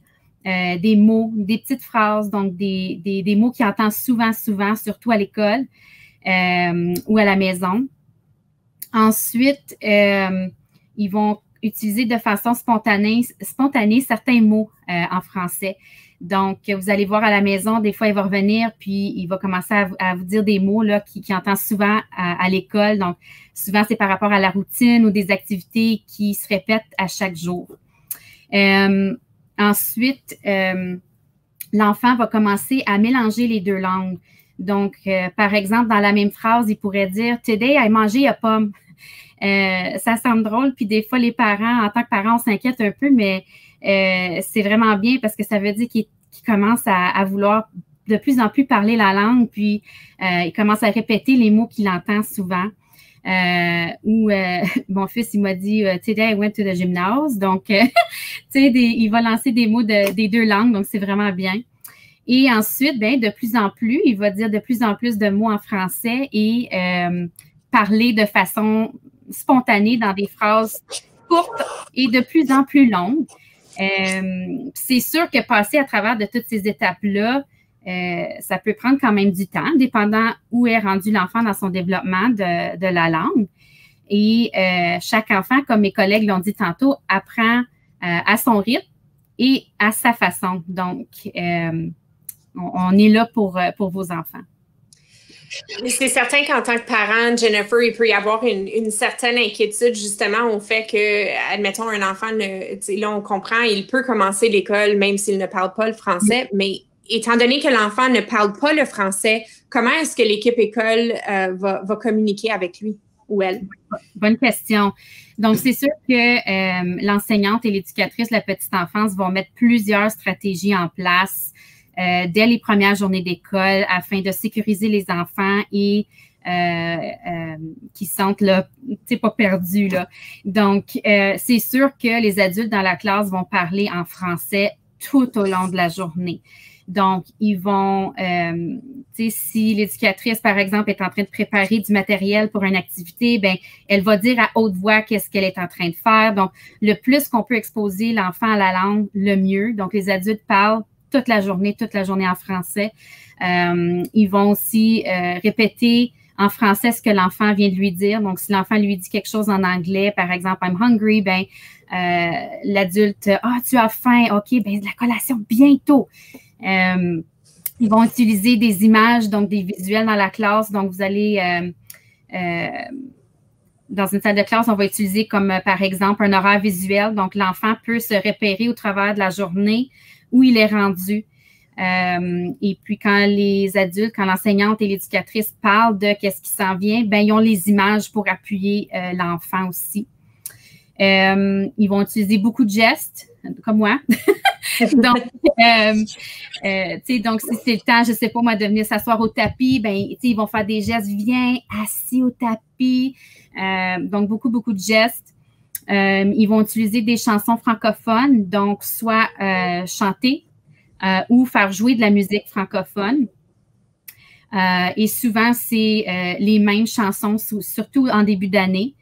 des mots, des petites phrases, donc des mots qu'il entend souvent, surtout à l'école ou à la maison. Ensuite, ils vont utiliser de façon spontanée certains mots en français. Donc, vous allez voir à la maison, des fois, il va revenir, puis il va commencer à vous dire des mots là qu'il entend souvent à l'école. Donc, souvent, c'est par rapport à la routine ou des activités qui se répètent à chaque jour. Ensuite, l'enfant va commencer à mélanger les deux langues. Donc, par exemple, dans la même phrase, il pourrait dire « Today, I mangé a pomme ». Ça semble drôle, puis des fois, les parents, en tant que parents, on s'inquiète un peu, mais c'est vraiment bien parce que ça veut dire qu'il commence à vouloir de plus en plus parler la langue, puis il commence à répéter les mots qu'il entend souvent. Mon fils, il m'a dit « Today, I went to the gymnase ». Donc, tu sais, il va lancer des mots des deux langues, donc c'est vraiment bien. Et ensuite, de plus en plus, il va dire de plus en plus de mots en français et parler de façon spontanée dans des phrases courtes et de plus en plus longues. C'est sûr que passer à travers de toutes ces étapes-là, ça peut prendre quand même du temps, dépendant où est rendu l'enfant dans son développement de la langue. Et chaque enfant, comme mes collègues l'ont dit tantôt, apprend à son rythme et à sa façon. Donc, on est là pour vos enfants. C'est certain qu'en tant que parent, Jennifer, il peut y avoir une certaine inquiétude justement au fait que, admettons, un enfant, là, on comprend, il peut commencer l'école même s'il ne parle pas le français, mais étant donné que l'enfant ne parle pas le français, comment est-ce que l'équipe école va communiquer avec lui? ou elle? Bonne question. Donc, c'est sûr que l'enseignante et l'éducatrice de la petite enfance vont mettre plusieurs stratégies en place dès les premières journées d'école afin de sécuriser les enfants et qui sentent là, pas perdus. Là. Donc, c'est sûr que les adultes dans la classe vont parler en français tout au long de la journée. Donc, ils vont, si l'éducatrice, par exemple, est en train de préparer du matériel pour une activité, ben, elle va dire à haute voix qu'est-ce qu'elle est en train de faire. Donc, le plus qu'on peut exposer l'enfant à la langue, le mieux. Donc, les adultes parlent toute la journée en français. Ils vont aussi répéter en français ce que l'enfant vient de lui dire. Donc, si l'enfant lui dit quelque chose en anglais, par exemple, I'm hungry, ben, l'adulte, tu as faim, OK, ben, la collation bientôt. Ils vont utiliser des images, donc des visuels dans la classe. Donc, vous allez, dans une salle de classe, on va utiliser comme, par exemple, un horaire visuel. Donc, l'enfant peut se repérer au travers de la journée où il est rendu. Et puis, quand les adultes, quand l'enseignante et l'éducatrice parlent de qu'est-ce qui s'en vient, ben, ils ont les images pour appuyer l'enfant aussi. Ils vont utiliser beaucoup de gestes, comme moi. Donc, donc, si c'est le temps, je ne sais pas moi, de venir s'asseoir au tapis, ben, ils vont faire des gestes, viens assis au tapis. Donc, beaucoup de gestes. Ils vont utiliser des chansons francophones, donc soit chanter ou faire jouer de la musique francophone. Et souvent, c'est les mêmes chansons, surtout en début d'année.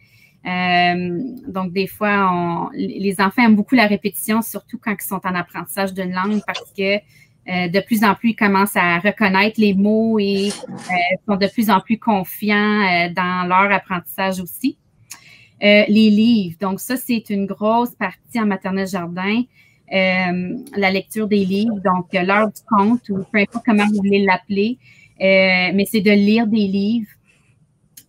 Donc, des fois, les enfants aiment beaucoup la répétition, surtout quand ils sont en apprentissage d'une langue parce que de plus en plus, ils commencent à reconnaître les mots et sont de plus en plus confiants dans leur apprentissage aussi. Les livres, donc ça, c'est une grosse partie en maternelle jardin. La lecture des livres, donc l'heure du conte ou peu importe comment vous voulez l'appeler, mais c'est de lire des livres.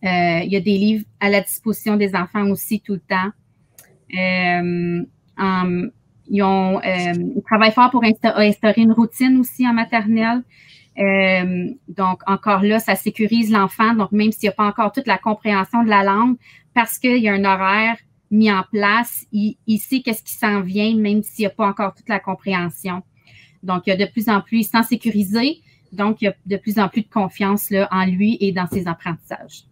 Il y a des livres à la disposition des enfants aussi tout le temps. Ils travaillent fort pour instaurer une routine aussi en maternelle. Donc, encore là, ça sécurise l'enfant. Donc, même s'il n'y a pas encore toute la compréhension de la langue, parce qu'il y a un horaire mis en place, il sait qu'est-ce qui s'en vient, même s'il n'y a pas encore toute la compréhension. Donc, il y a de plus en plus, il se sent sécurisé. Donc, il y a de plus en plus de confiance là, en lui et dans ses apprentissages.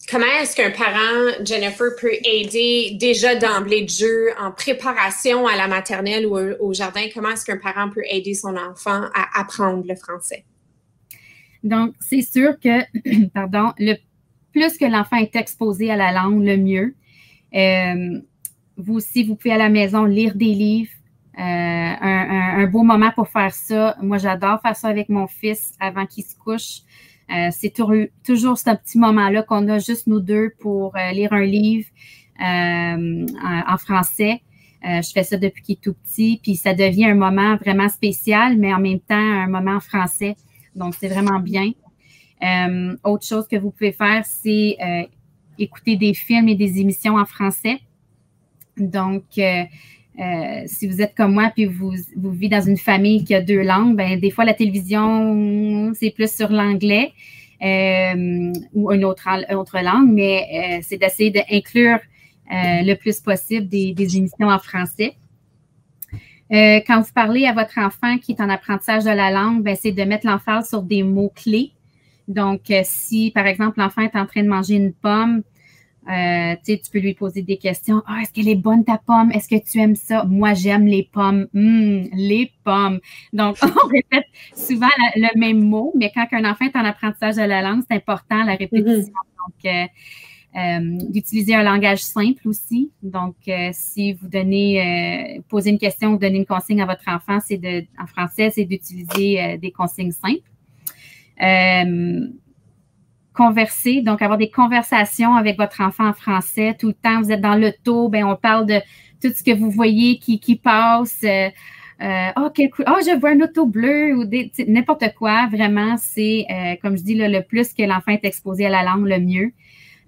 Comment est-ce qu'un parent, Jennifer, peut aider déjà d'emblée de jeu en préparation à la maternelle ou au jardin? Comment est-ce qu'un parent peut aider son enfant à apprendre le français? Donc, c'est sûr que, le plus que l'enfant est exposé à la langue, le mieux. Vous aussi, vous pouvez à la maison lire des livres. Un beau moment pour faire ça. Moi, j'adore faire ça avec mon fils avant qu'il se couche. C'est toujours ce petit moment-là qu'on a juste nous deux pour lire un livre en français. Je fais ça depuis qu'il est tout petit, puis ça devient un moment vraiment spécial, mais en même temps, un moment en français. Donc, c'est vraiment bien. Autre chose que vous pouvez faire, c'est écouter des films et des émissions en français. Donc, si vous êtes comme moi puis vous vivez dans une famille qui a deux langues, ben des fois la télévision c'est plus sur l'anglais ou une autre langue, mais c'est d'essayer d'inclure le plus possible des émissions en français. Quand vous parlez à votre enfant qui est en apprentissage de la langue, ben c'est de mettre l'emphase sur des mots clés. Donc, si par exemple l'enfant est en train de manger une pomme, tu peux lui poser des questions. « est-ce qu'elle est bonne ta pomme? Est-ce que tu aimes ça? Moi, j'aime les pommes. Les pommes. » Donc, on répète souvent le même mot, mais quand un enfant est en apprentissage de la langue, c'est important la répétition. Donc, d'utiliser un langage simple aussi. Donc, si vous posez une question ou donnez une consigne à votre enfant, en français, c'est d'utiliser des consignes simples. Converser, donc avoir des conversations avec votre enfant en français tout le temps. Vous êtes dans l'auto, ben on parle de tout ce que vous voyez qui passe. Je vois un auto bleu ou n'importe quoi. Vraiment, c'est, comme je dis, là, le plus que l'enfant est exposé à la langue, le mieux.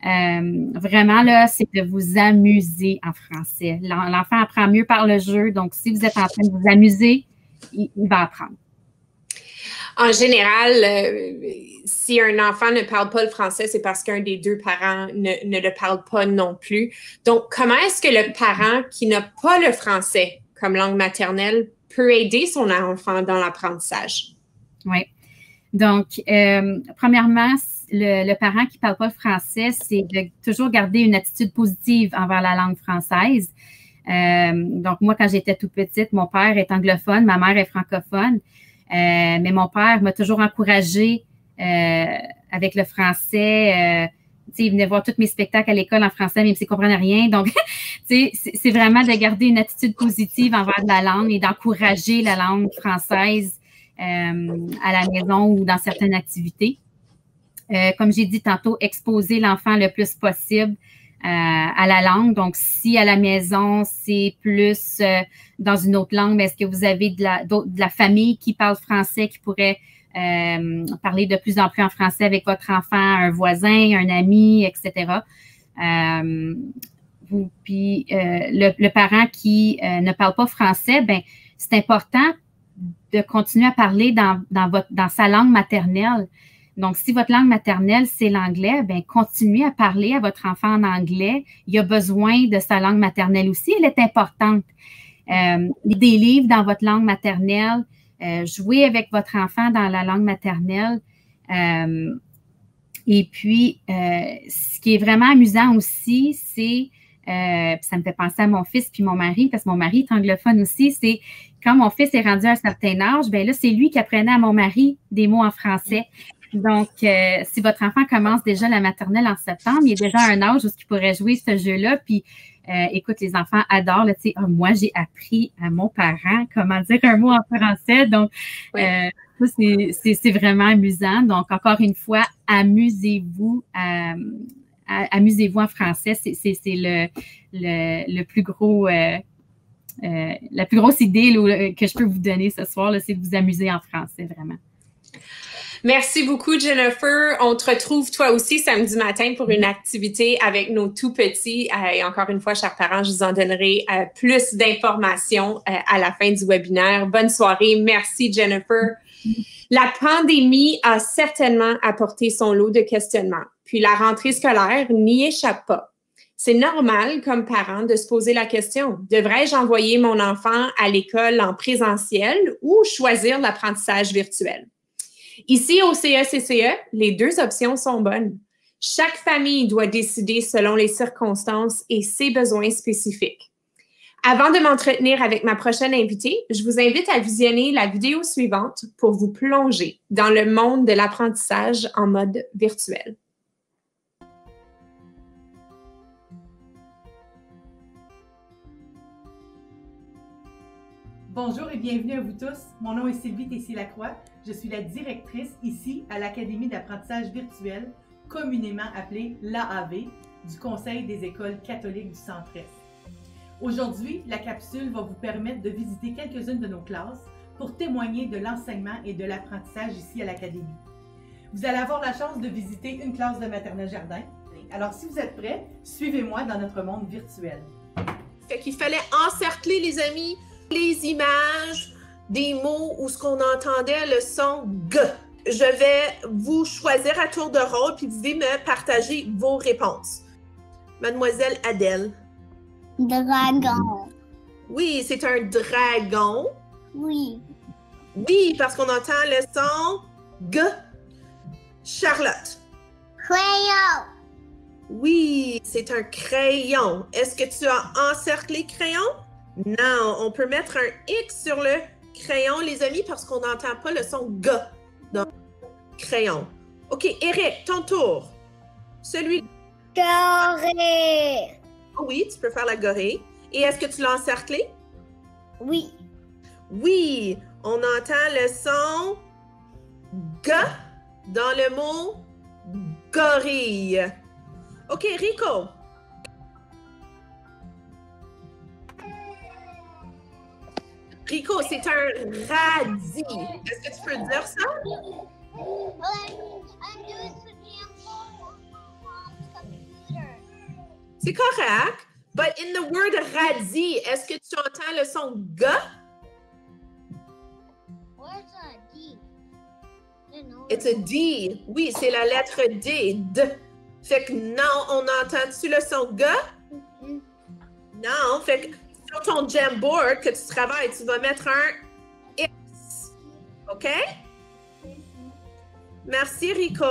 Vraiment, là, c'est de vous amuser en français. L'enfant apprend mieux par le jeu. Donc, si vous êtes en train de vous amuser, il va apprendre. En général, si un enfant ne parle pas le français, c'est parce qu'un des deux parents ne le parle pas non plus. Donc, comment est-ce que le parent qui n'a pas le français comme langue maternelle peut aider son enfant dans l'apprentissage? Oui. Donc, premièrement, le parent qui ne parle pas le français, c'est de toujours garder une attitude positive envers la langue française. Donc, moi, quand j'étais toute petite, mon père est anglophone, ma mère est francophone, mais mon père m'a toujours encouragée avec le français. Il venait voir tous mes spectacles à l'école en français, même s'il ne comprenait rien. Donc, c'est vraiment de garder une attitude positive envers la langue et d'encourager la langue française à la maison ou dans certaines activités. Comme j'ai dit tantôt, exposer l'enfant le plus possible à la langue. Donc, si à la maison, c'est plus dans une autre langue, mais est-ce que vous avez de la famille qui parle français, qui pourrait parler de plus en plus en français avec votre enfant, un voisin, un ami, etc. Puis, le parent qui ne parle pas français, ben c'est important de continuer à parler dans sa langue maternelle. Donc, si votre langue maternelle, c'est l'anglais, bien, continuez à parler à votre enfant en anglais. Il a besoin de sa langue maternelle aussi. Elle est importante. Des livres dans votre langue maternelle, jouez avec votre enfant dans la langue maternelle. Et puis, ce qui est vraiment amusant aussi, c'est, ça me fait penser à mon fils puis mon mari, parce que mon mari est anglophone aussi, c'est quand mon fils est rendu à un certain âge, bien là, c'est lui qui apprenait à mon mari des mots en français. Donc, si votre enfant commence déjà la maternelle en septembre, il est déjà à un âge où il pourrait jouer ce jeu-là. Puis, écoute, les enfants adorent, tu sais, moi, j'ai appris à mon parent comment dire un mot en français. Donc, c'est vraiment amusant. Donc, encore une fois, amusez-vous en français. C'est le plus gros... la plus grosse idée que je peux vous donner ce soir, c'est de vous amuser en français, vraiment. Merci beaucoup, Jennifer. On te retrouve toi aussi samedi matin pour une activité avec nos tout-petits. Et encore une fois, chers parents, je vous en donnerai plus d'informations à la fin du webinaire. Bonne soirée. Merci, Jennifer. La pandémie a certainement apporté son lot de questionnements. Puis la rentrée scolaire n'y échappe pas. C'est normal comme parent de se poser la question, devrais-je envoyer mon enfant à l'école en présentiel ou choisir l'apprentissage virtuel? Ici, au CECCE, les deux options sont bonnes. Chaque famille doit décider selon les circonstances et ses besoins spécifiques. Avant de m'entretenir avec ma prochaine invitée, je vous invite à visionner la vidéo suivante pour vous plonger dans le monde de l'apprentissage en mode virtuel. Bonjour et bienvenue à vous tous. Mon nom est Sylvie Tessier-Lacroix. Je suis la directrice ici à l'Académie d'apprentissage virtuel, communément appelée l'AAV, du Conseil des écoles catholiques du Centre-Est. Aujourd'hui, la capsule va vous permettre de visiter quelques-unes de nos classes pour témoigner de l'enseignement et de l'apprentissage ici à l'Académie. Vous allez avoir la chance de visiter une classe de maternelle jardin. Alors, si vous êtes prêts, suivez-moi dans notre monde virtuel. Fait qu'il fallait encercler, les amis, les images des mots où ce qu'on entendait le son G. Je vais vous choisir à tour de rôle puis vous devez me partager vos réponses. Mademoiselle Adèle. Dragon. Oui, c'est un dragon. Oui. Oui, parce qu'on entend le son G. Charlotte. Crayon. Oui, c'est un crayon. Est-ce que tu as encerclé crayon? Non, on peut mettre un X sur le crayon, les amis, parce qu'on n'entend pas le son G dans crayon. OK, Eric, ton tour. Celui... Gorée. Oh oui, tu peux faire la gorée. Et est-ce que tu l'as encerclé? Oui. Oui, on entend le son G dans le mot gorille. OK, Rico. Rico, c'est un radis. Est-ce que tu peux dire ça? C'est correct. But in the word radis, est-ce que tu entends le son G? Where's a D? It's a D. Oui, c'est la lettre D. D. Fait que non, on entend-tu le son G? Non. Fait que sur ton Jamboard que tu travailles, tu vas mettre un X. OK? Merci, Rico.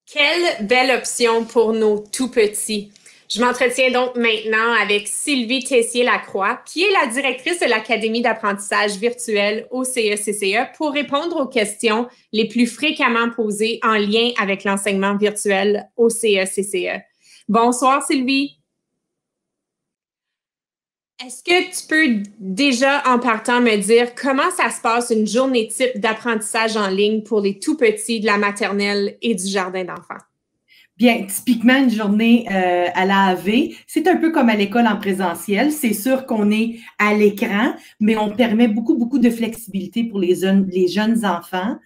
Quelle belle option pour nos tout-petits. Je m'entretiens donc maintenant avec Sylvie Tessier-Lacroix, qui est la directrice de l'Académie d'apprentissage virtuel au CECCE, pour répondre aux questions les plus fréquemment posées en lien avec l'enseignement virtuel au CECCE. Bonsoir, Sylvie. Est-ce que tu peux déjà, en partant, me dire comment ça se passe une journée type d'apprentissage en ligne pour les tout-petits de la maternelle et du jardin d'enfants? Bien, typiquement, une journée à l'AAV, c'est un peu comme à l'école en présentiel. C'est sûr qu'on est à l'écran, mais on permet beaucoup de flexibilité pour les jeunes enfants.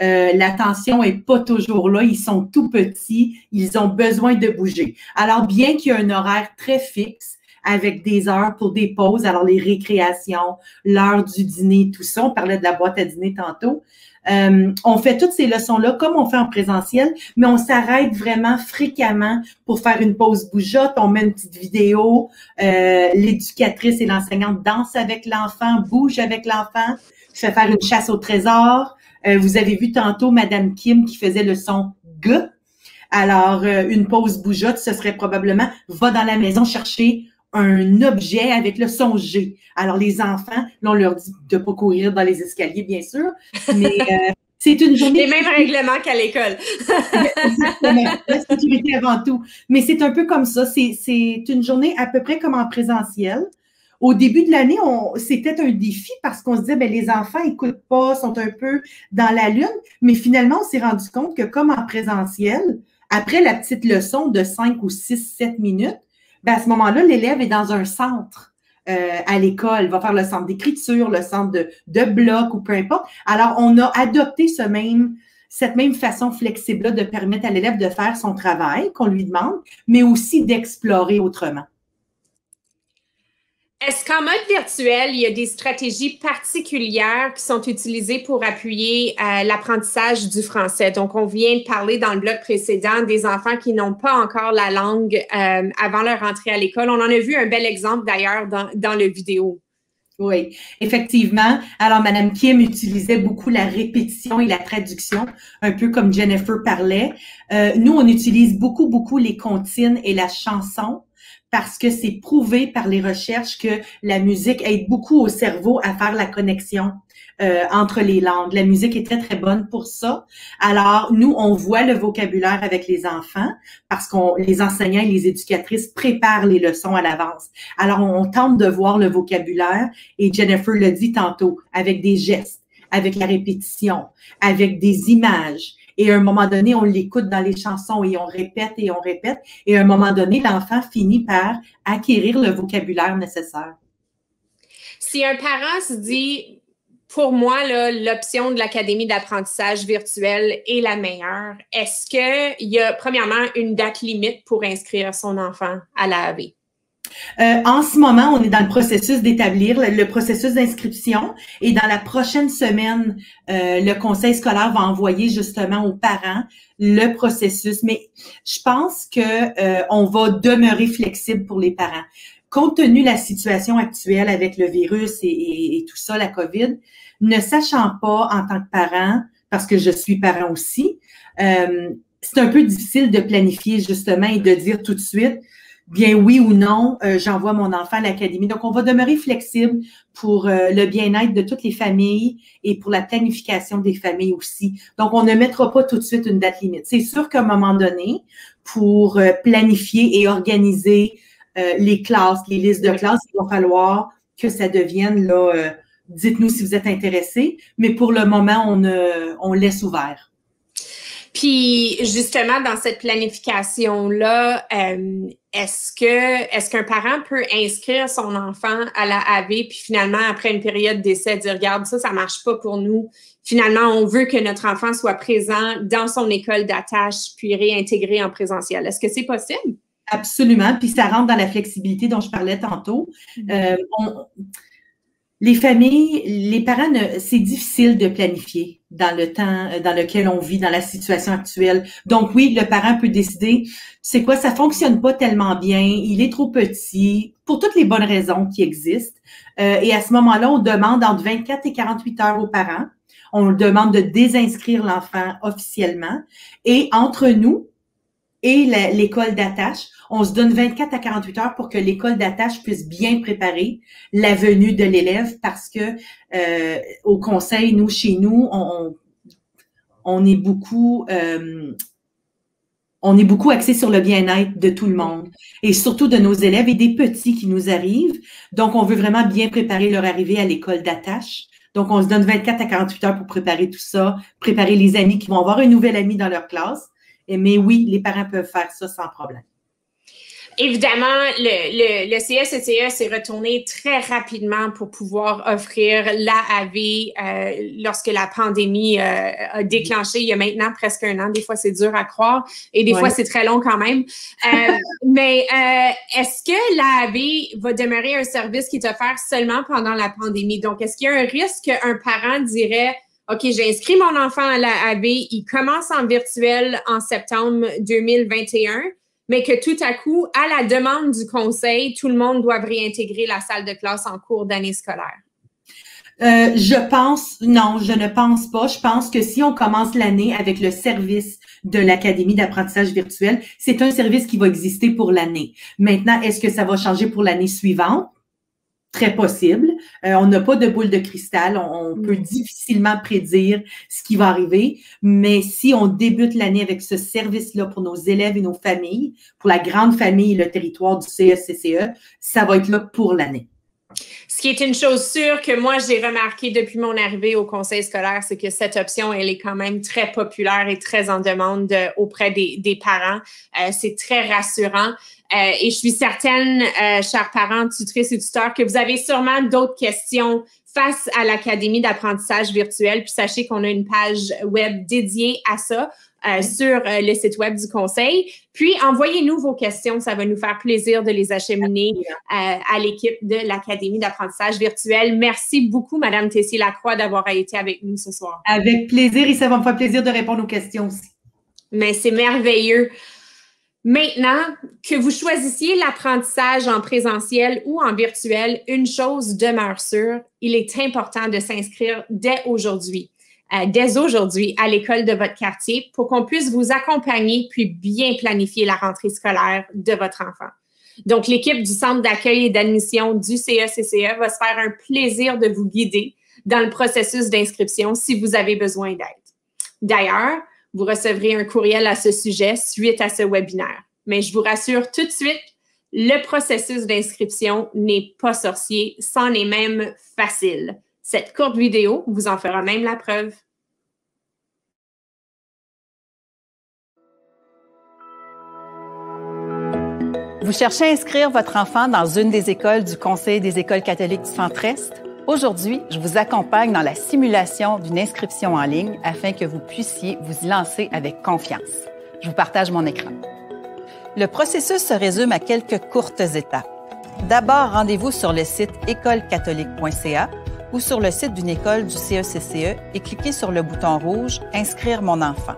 L'attention est pas toujours là. Ils sont tout petits. Ils ont besoin de bouger. Alors, bien qu'il y ait un horaire très fixe, avec des heures pour des pauses, alors les récréations, l'heure du dîner, tout ça, on parlait de la boîte à dîner tantôt. On fait toutes ces leçons-là comme on fait en présentiel, mais on s'arrête vraiment fréquemment pour faire une pause bougeotte. On met une petite vidéo, l'éducatrice et l'enseignante dansent avec l'enfant, bougent avec l'enfant, fait faire une chasse au trésor. Vous avez vu tantôt Madame Kim qui faisait le son G. Alors, une pause bougeotte, ce serait probablement « va dans la maison chercher un objet avec le son G ». Alors, les enfants, là, on leur dit de ne pas courir dans les escaliers, bien sûr, mais c'est une journée… Les mêmes règlements qu'à l'école. Exactement, la sécurité avant tout. Mais c'est un peu comme ça. C'est une journée à peu près comme en présentiel. Au début de l'année, c'était un défi parce qu'on se disait, ben les enfants n'écoutent pas, sont un peu dans la lune, mais finalement, on s'est rendu compte que comme en présentiel, après la petite leçon de 5 ou 6, 7 minutes, ben à ce moment-là, l'élève est dans un centre à l'école, va faire le centre d'écriture, le centre de bloc ou peu importe. Alors, on a adopté cette même façon flexible-là de permettre à l'élève de faire son travail qu'on lui demande, mais aussi d'explorer autrement. Est-ce qu'en mode virtuel, il y a des stratégies particulières qui sont utilisées pour appuyer l'apprentissage du français? Donc, on vient de parler dans le bloc précédent des enfants qui n'ont pas encore la langue avant leur entrée à l'école. On en a vu un bel exemple d'ailleurs dans le vidéo. Oui, effectivement. Alors, Mme Kim utilisait beaucoup la répétition et la traduction, un peu comme Jennifer parlait. Nous, on utilise beaucoup les comptines et la chanson, parce que c'est prouvé par les recherches que la musique aide beaucoup au cerveau à faire la connexion entre les langues. La musique est très bonne pour ça. Alors, nous, on voit le vocabulaire avec les enfants parce que les enseignants et les éducatrices préparent les leçons à l'avance. Alors, on tente de voir le vocabulaire et Jennifer l'a dit tantôt, avec des gestes, avec la répétition, avec des images. Et à un moment donné, on l'écoute dans les chansons et on répète. Et à un moment donné, l'enfant finit par acquérir le vocabulaire nécessaire. Si un parent se dit, pour moi, l'option de l'Académie d'apprentissage virtuel est la meilleure, est-ce qu'il y a premièrement une date limite pour inscrire son enfant à l'AAV? En ce moment, on est dans le processus d'établir le processus d'inscription et dans la prochaine semaine, le conseil scolaire va envoyer justement aux parents le processus. Mais je pense que on va demeurer flexible pour les parents. Compte tenu de la situation actuelle avec le virus et tout ça, la COVID, ne sachant pas en tant que parent, parce que je suis parent aussi, c'est un peu difficile de planifier justement et de dire tout de suite, bien oui ou non, j'envoie mon enfant à l'académie. Donc, on va demeurer flexible pour le bien-être de toutes les familles et pour la planification des familles aussi. Donc, on ne mettra pas tout de suite une date limite. C'est sûr qu'à un moment donné, pour planifier et organiser les classes, les listes de classes, il va falloir que ça devienne, là, dites-nous si vous êtes intéressés, mais pour le moment, on laisse ouvert. Puis, justement, dans cette planification-là, est-ce qu'un parent peut inscrire son enfant à la AV, puis finalement, après une période d'essai, dire, regarde, ça marche pas pour nous. Finalement, on veut que notre enfant soit présent dans son école d'attache, puis réintégré en présentiel. Est-ce que c'est possible? Absolument. Puis ça rentre dans la flexibilité dont je parlais tantôt. Les familles, les parents, c'est difficile de planifier dans le temps dans lequel on vit, dans la situation actuelle. Donc oui, le parent peut décider, c'est quoi, ça fonctionne pas tellement bien, il est trop petit, pour toutes les bonnes raisons qui existent. Et à ce moment-là, on demande entre 24 et 48 heures aux parents. On demande de désinscrire l'enfant officiellement. Et entre nous et l'école d'attache, on se donne 24 à 48 heures pour que l'école d'attache puisse bien préparer la venue de l'élève parce que au conseil, nous, chez nous, on est beaucoup axé sur le bien-être de tout le monde et surtout de nos élèves et des petits qui nous arrivent. Donc, on veut vraiment bien préparer leur arrivée à l'école d'attache. Donc, on se donne 24 à 48 heures pour préparer tout ça, préparer les amis qui vont avoir un nouvel ami dans leur classe. Mais oui, les parents peuvent faire ça sans problème. Évidemment, le CSCE s'est retourné très rapidement pour pouvoir offrir l'AAV lorsque la pandémie a déclenché il y a maintenant presque un an. Des fois, c'est dur à croire et des fois, c'est très long quand même. Mais est-ce que l'AAV va demeurer un service qui est offert seulement pendant la pandémie? Donc, est-ce qu'il y a un risque qu'un parent dirait « OK, j'ai inscrit mon enfant à l'AAV, il commence en virtuel en septembre 2021 », mais que tout à coup, à la demande du conseil, tout le monde doit réintégrer la salle de classe en cours d'année scolaire? Non, je ne pense pas. Je pense que si on commence l'année avec le service de l'Académie d'apprentissage virtuel, c'est un service qui va exister pour l'année. Maintenant, est-ce que ça va changer pour l'année suivante? Très possible. On n'a pas de boule de cristal. On peut difficilement prédire ce qui va arriver. Mais si on débute l'année avec ce service-là pour nos élèves et nos familles, pour la grande famille et le territoire du CSCCE, ça va être là pour l'année. Ce qui est une chose sûre que moi, j'ai remarqué depuis mon arrivée au conseil scolaire, c'est que cette option, elle est quand même très populaire et très en demande auprès des parents. C'est très rassurant. Et je suis certaine, chers parents, tutrices et tuteurs, que vous avez sûrement d'autres questions face à l'Académie d'apprentissage virtuel. Puis sachez qu'on a une page web dédiée à ça sur le site web du conseil. Puis envoyez-nous vos questions, ça va nous faire plaisir de les acheminer à l'équipe de l'Académie d'apprentissage virtuel. Merci beaucoup, Madame Tessier-Lacroix, d'avoir été avec nous ce soir. Avec plaisir et ça va me faire plaisir de répondre aux questions aussi. Mais c'est merveilleux. Maintenant, que vous choisissiez l'apprentissage en présentiel ou en virtuel, une chose demeure sûre, il est important de s'inscrire dès aujourd'hui à l'école de votre quartier pour qu'on puisse vous accompagner puis bien planifier la rentrée scolaire de votre enfant. Donc, l'équipe du Centre d'accueil et d'admission du CECCE va se faire un plaisir de vous guider dans le processus d'inscription si vous avez besoin d'aide. D'ailleurs, vous recevrez un courriel à ce sujet suite à ce webinaire. Mais je vous rassure tout de suite, le processus d'inscription n'est pas sorcier, c'en est même facile. Cette courte vidéo vous en fera même la preuve. Vous cherchez à inscrire votre enfant dans une des écoles du Conseil des écoles catholiques du Centre-Est? Aujourd'hui, je vous accompagne dans la simulation d'une inscription en ligne afin que vous puissiez vous y lancer avec confiance. Je vous partage mon écran. Le processus se résume à quelques courtes étapes. D'abord, rendez-vous sur le site écolecatholique.ca ou sur le site d'une école du CECCE et cliquez sur le bouton rouge « Inscrire mon enfant ».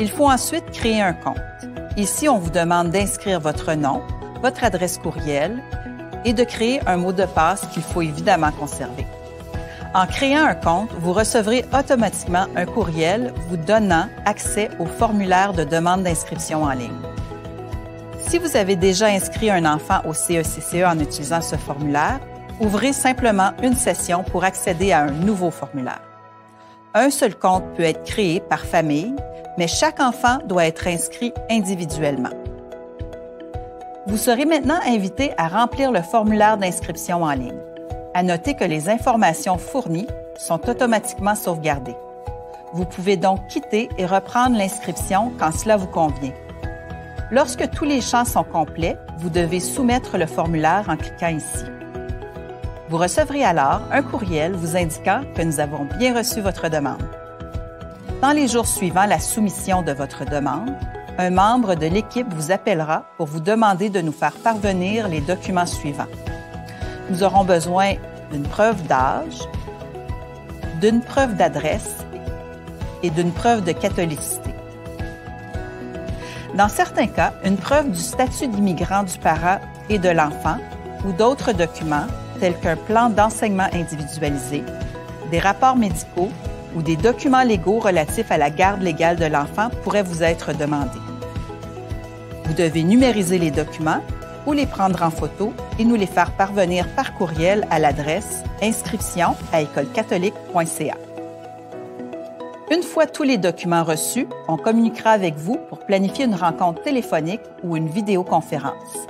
Il faut ensuite créer un compte. Ici, on vous demande d'inscrire votre nom, votre adresse courriel, et de créer un mot de passe qu'il faut évidemment conserver. En créant un compte, vous recevrez automatiquement un courriel vous donnant accès au formulaire de demande d'inscription en ligne. Si vous avez déjà inscrit un enfant au CECCE en utilisant ce formulaire, ouvrez simplement une session pour accéder à un nouveau formulaire. Un seul compte peut être créé par famille, mais chaque enfant doit être inscrit individuellement. Vous serez maintenant invité à remplir le formulaire d'inscription en ligne. À noter que les informations fournies sont automatiquement sauvegardées. Vous pouvez donc quitter et reprendre l'inscription quand cela vous convient. Lorsque tous les champs sont complets, vous devez soumettre le formulaire en cliquant ici. Vous recevrez alors un courriel vous indiquant que nous avons bien reçu votre demande. Dans les jours suivant la soumission de votre demande, un membre de l'équipe vous appellera pour vous demander de nous faire parvenir les documents suivants. Nous aurons besoin d'une preuve d'âge, d'une preuve d'adresse et d'une preuve de catholicité. Dans certains cas, une preuve du statut d'immigrant du parent et de l'enfant ou d'autres documents tels qu'un plan d'enseignement individualisé, des rapports médicaux ou des documents légaux relatifs à la garde légale de l'enfant pourraient vous être demandés. Vous devez numériser les documents ou les prendre en photo et nous les faire parvenir par courriel à l'adresse inscription@écolecatholique.ca. Une fois tous les documents reçus, on communiquera avec vous pour planifier une rencontre téléphonique ou une vidéoconférence.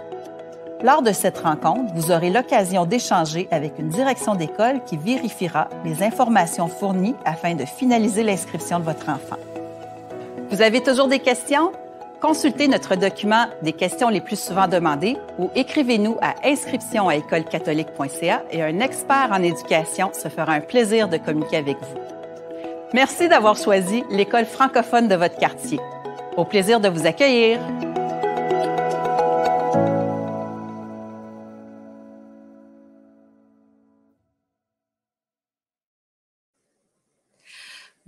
Lors de cette rencontre, vous aurez l'occasion d'échanger avec une direction d'école qui vérifiera les informations fournies afin de finaliser l'inscription de votre enfant. Vous avez toujours des questions? Consultez notre document des questions les plus souvent demandées ou écrivez-nous à inscription@écolecatholique.ca et un expert en éducation se fera un plaisir de communiquer avec vous. Merci d'avoir choisi l'école francophone de votre quartier. Au plaisir de vous accueillir.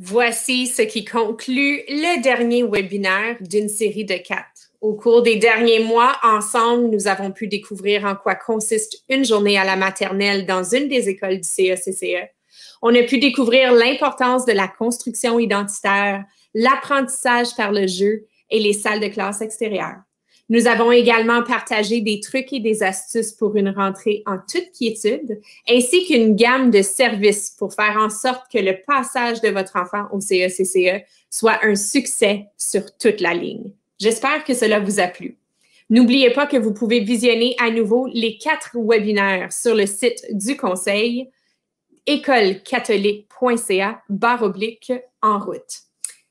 Voici ce qui conclut le dernier webinaire d'une série de 4. Au cours des derniers mois, ensemble, nous avons pu découvrir en quoi consiste une journée à la maternelle dans une des écoles du CECCE. On a pu découvrir l'importance de la construction identitaire, l'apprentissage par le jeu et les salles de classe extérieures. Nous avons également partagé des trucs et des astuces pour une rentrée en toute quiétude, ainsi qu'une gamme de services pour faire en sorte que le passage de votre enfant au CECCE soit un succès sur toute la ligne. J'espère que cela vous a plu. N'oubliez pas que vous pouvez visionner à nouveau les 4 webinaires sur le site du Conseil écolecatholique.ca/en route.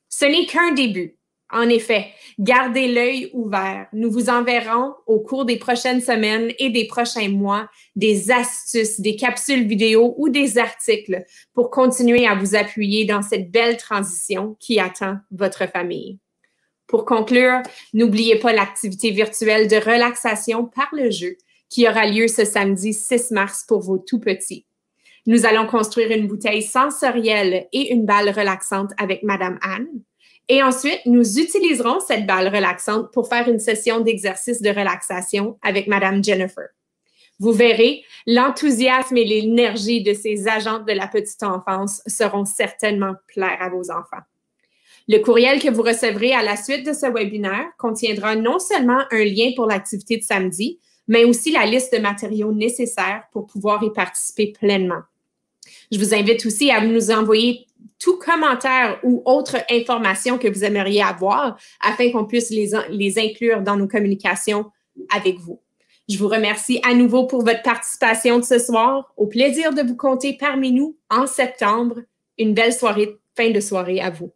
Ce n'est qu'un début. En effet, gardez l'œil ouvert. Nous vous enverrons au cours des prochaines semaines et des prochains mois des astuces, des capsules vidéo ou des articles pour continuer à vous appuyer dans cette belle transition qui attend votre famille. Pour conclure, n'oubliez pas l'activité virtuelle de relaxation par le jeu qui aura lieu ce samedi 6 mars pour vos tout-petits. Nous allons construire une bouteille sensorielle et une balle relaxante avec Madame Anne. Et ensuite, nous utiliserons cette balle relaxante pour faire une session d'exercice de relaxation avec Madame Jennifer. Vous verrez, l'enthousiasme et l'énergie de ces agentes de la petite enfance seront certainement plaire à vos enfants. Le courriel que vous recevrez à la suite de ce webinaire contiendra non seulement un lien pour l'activité de samedi, mais aussi la liste de matériaux nécessaires pour pouvoir y participer pleinement. Je vous invite aussi à nous envoyer tout commentaire ou autre information que vous aimeriez avoir afin qu'on puisse les inclure dans nos communications avec vous. Je vous remercie à nouveau pour votre participation de ce soir. Au plaisir de vous compter parmi nous en septembre. Une belle soirée, fin de soirée à vous.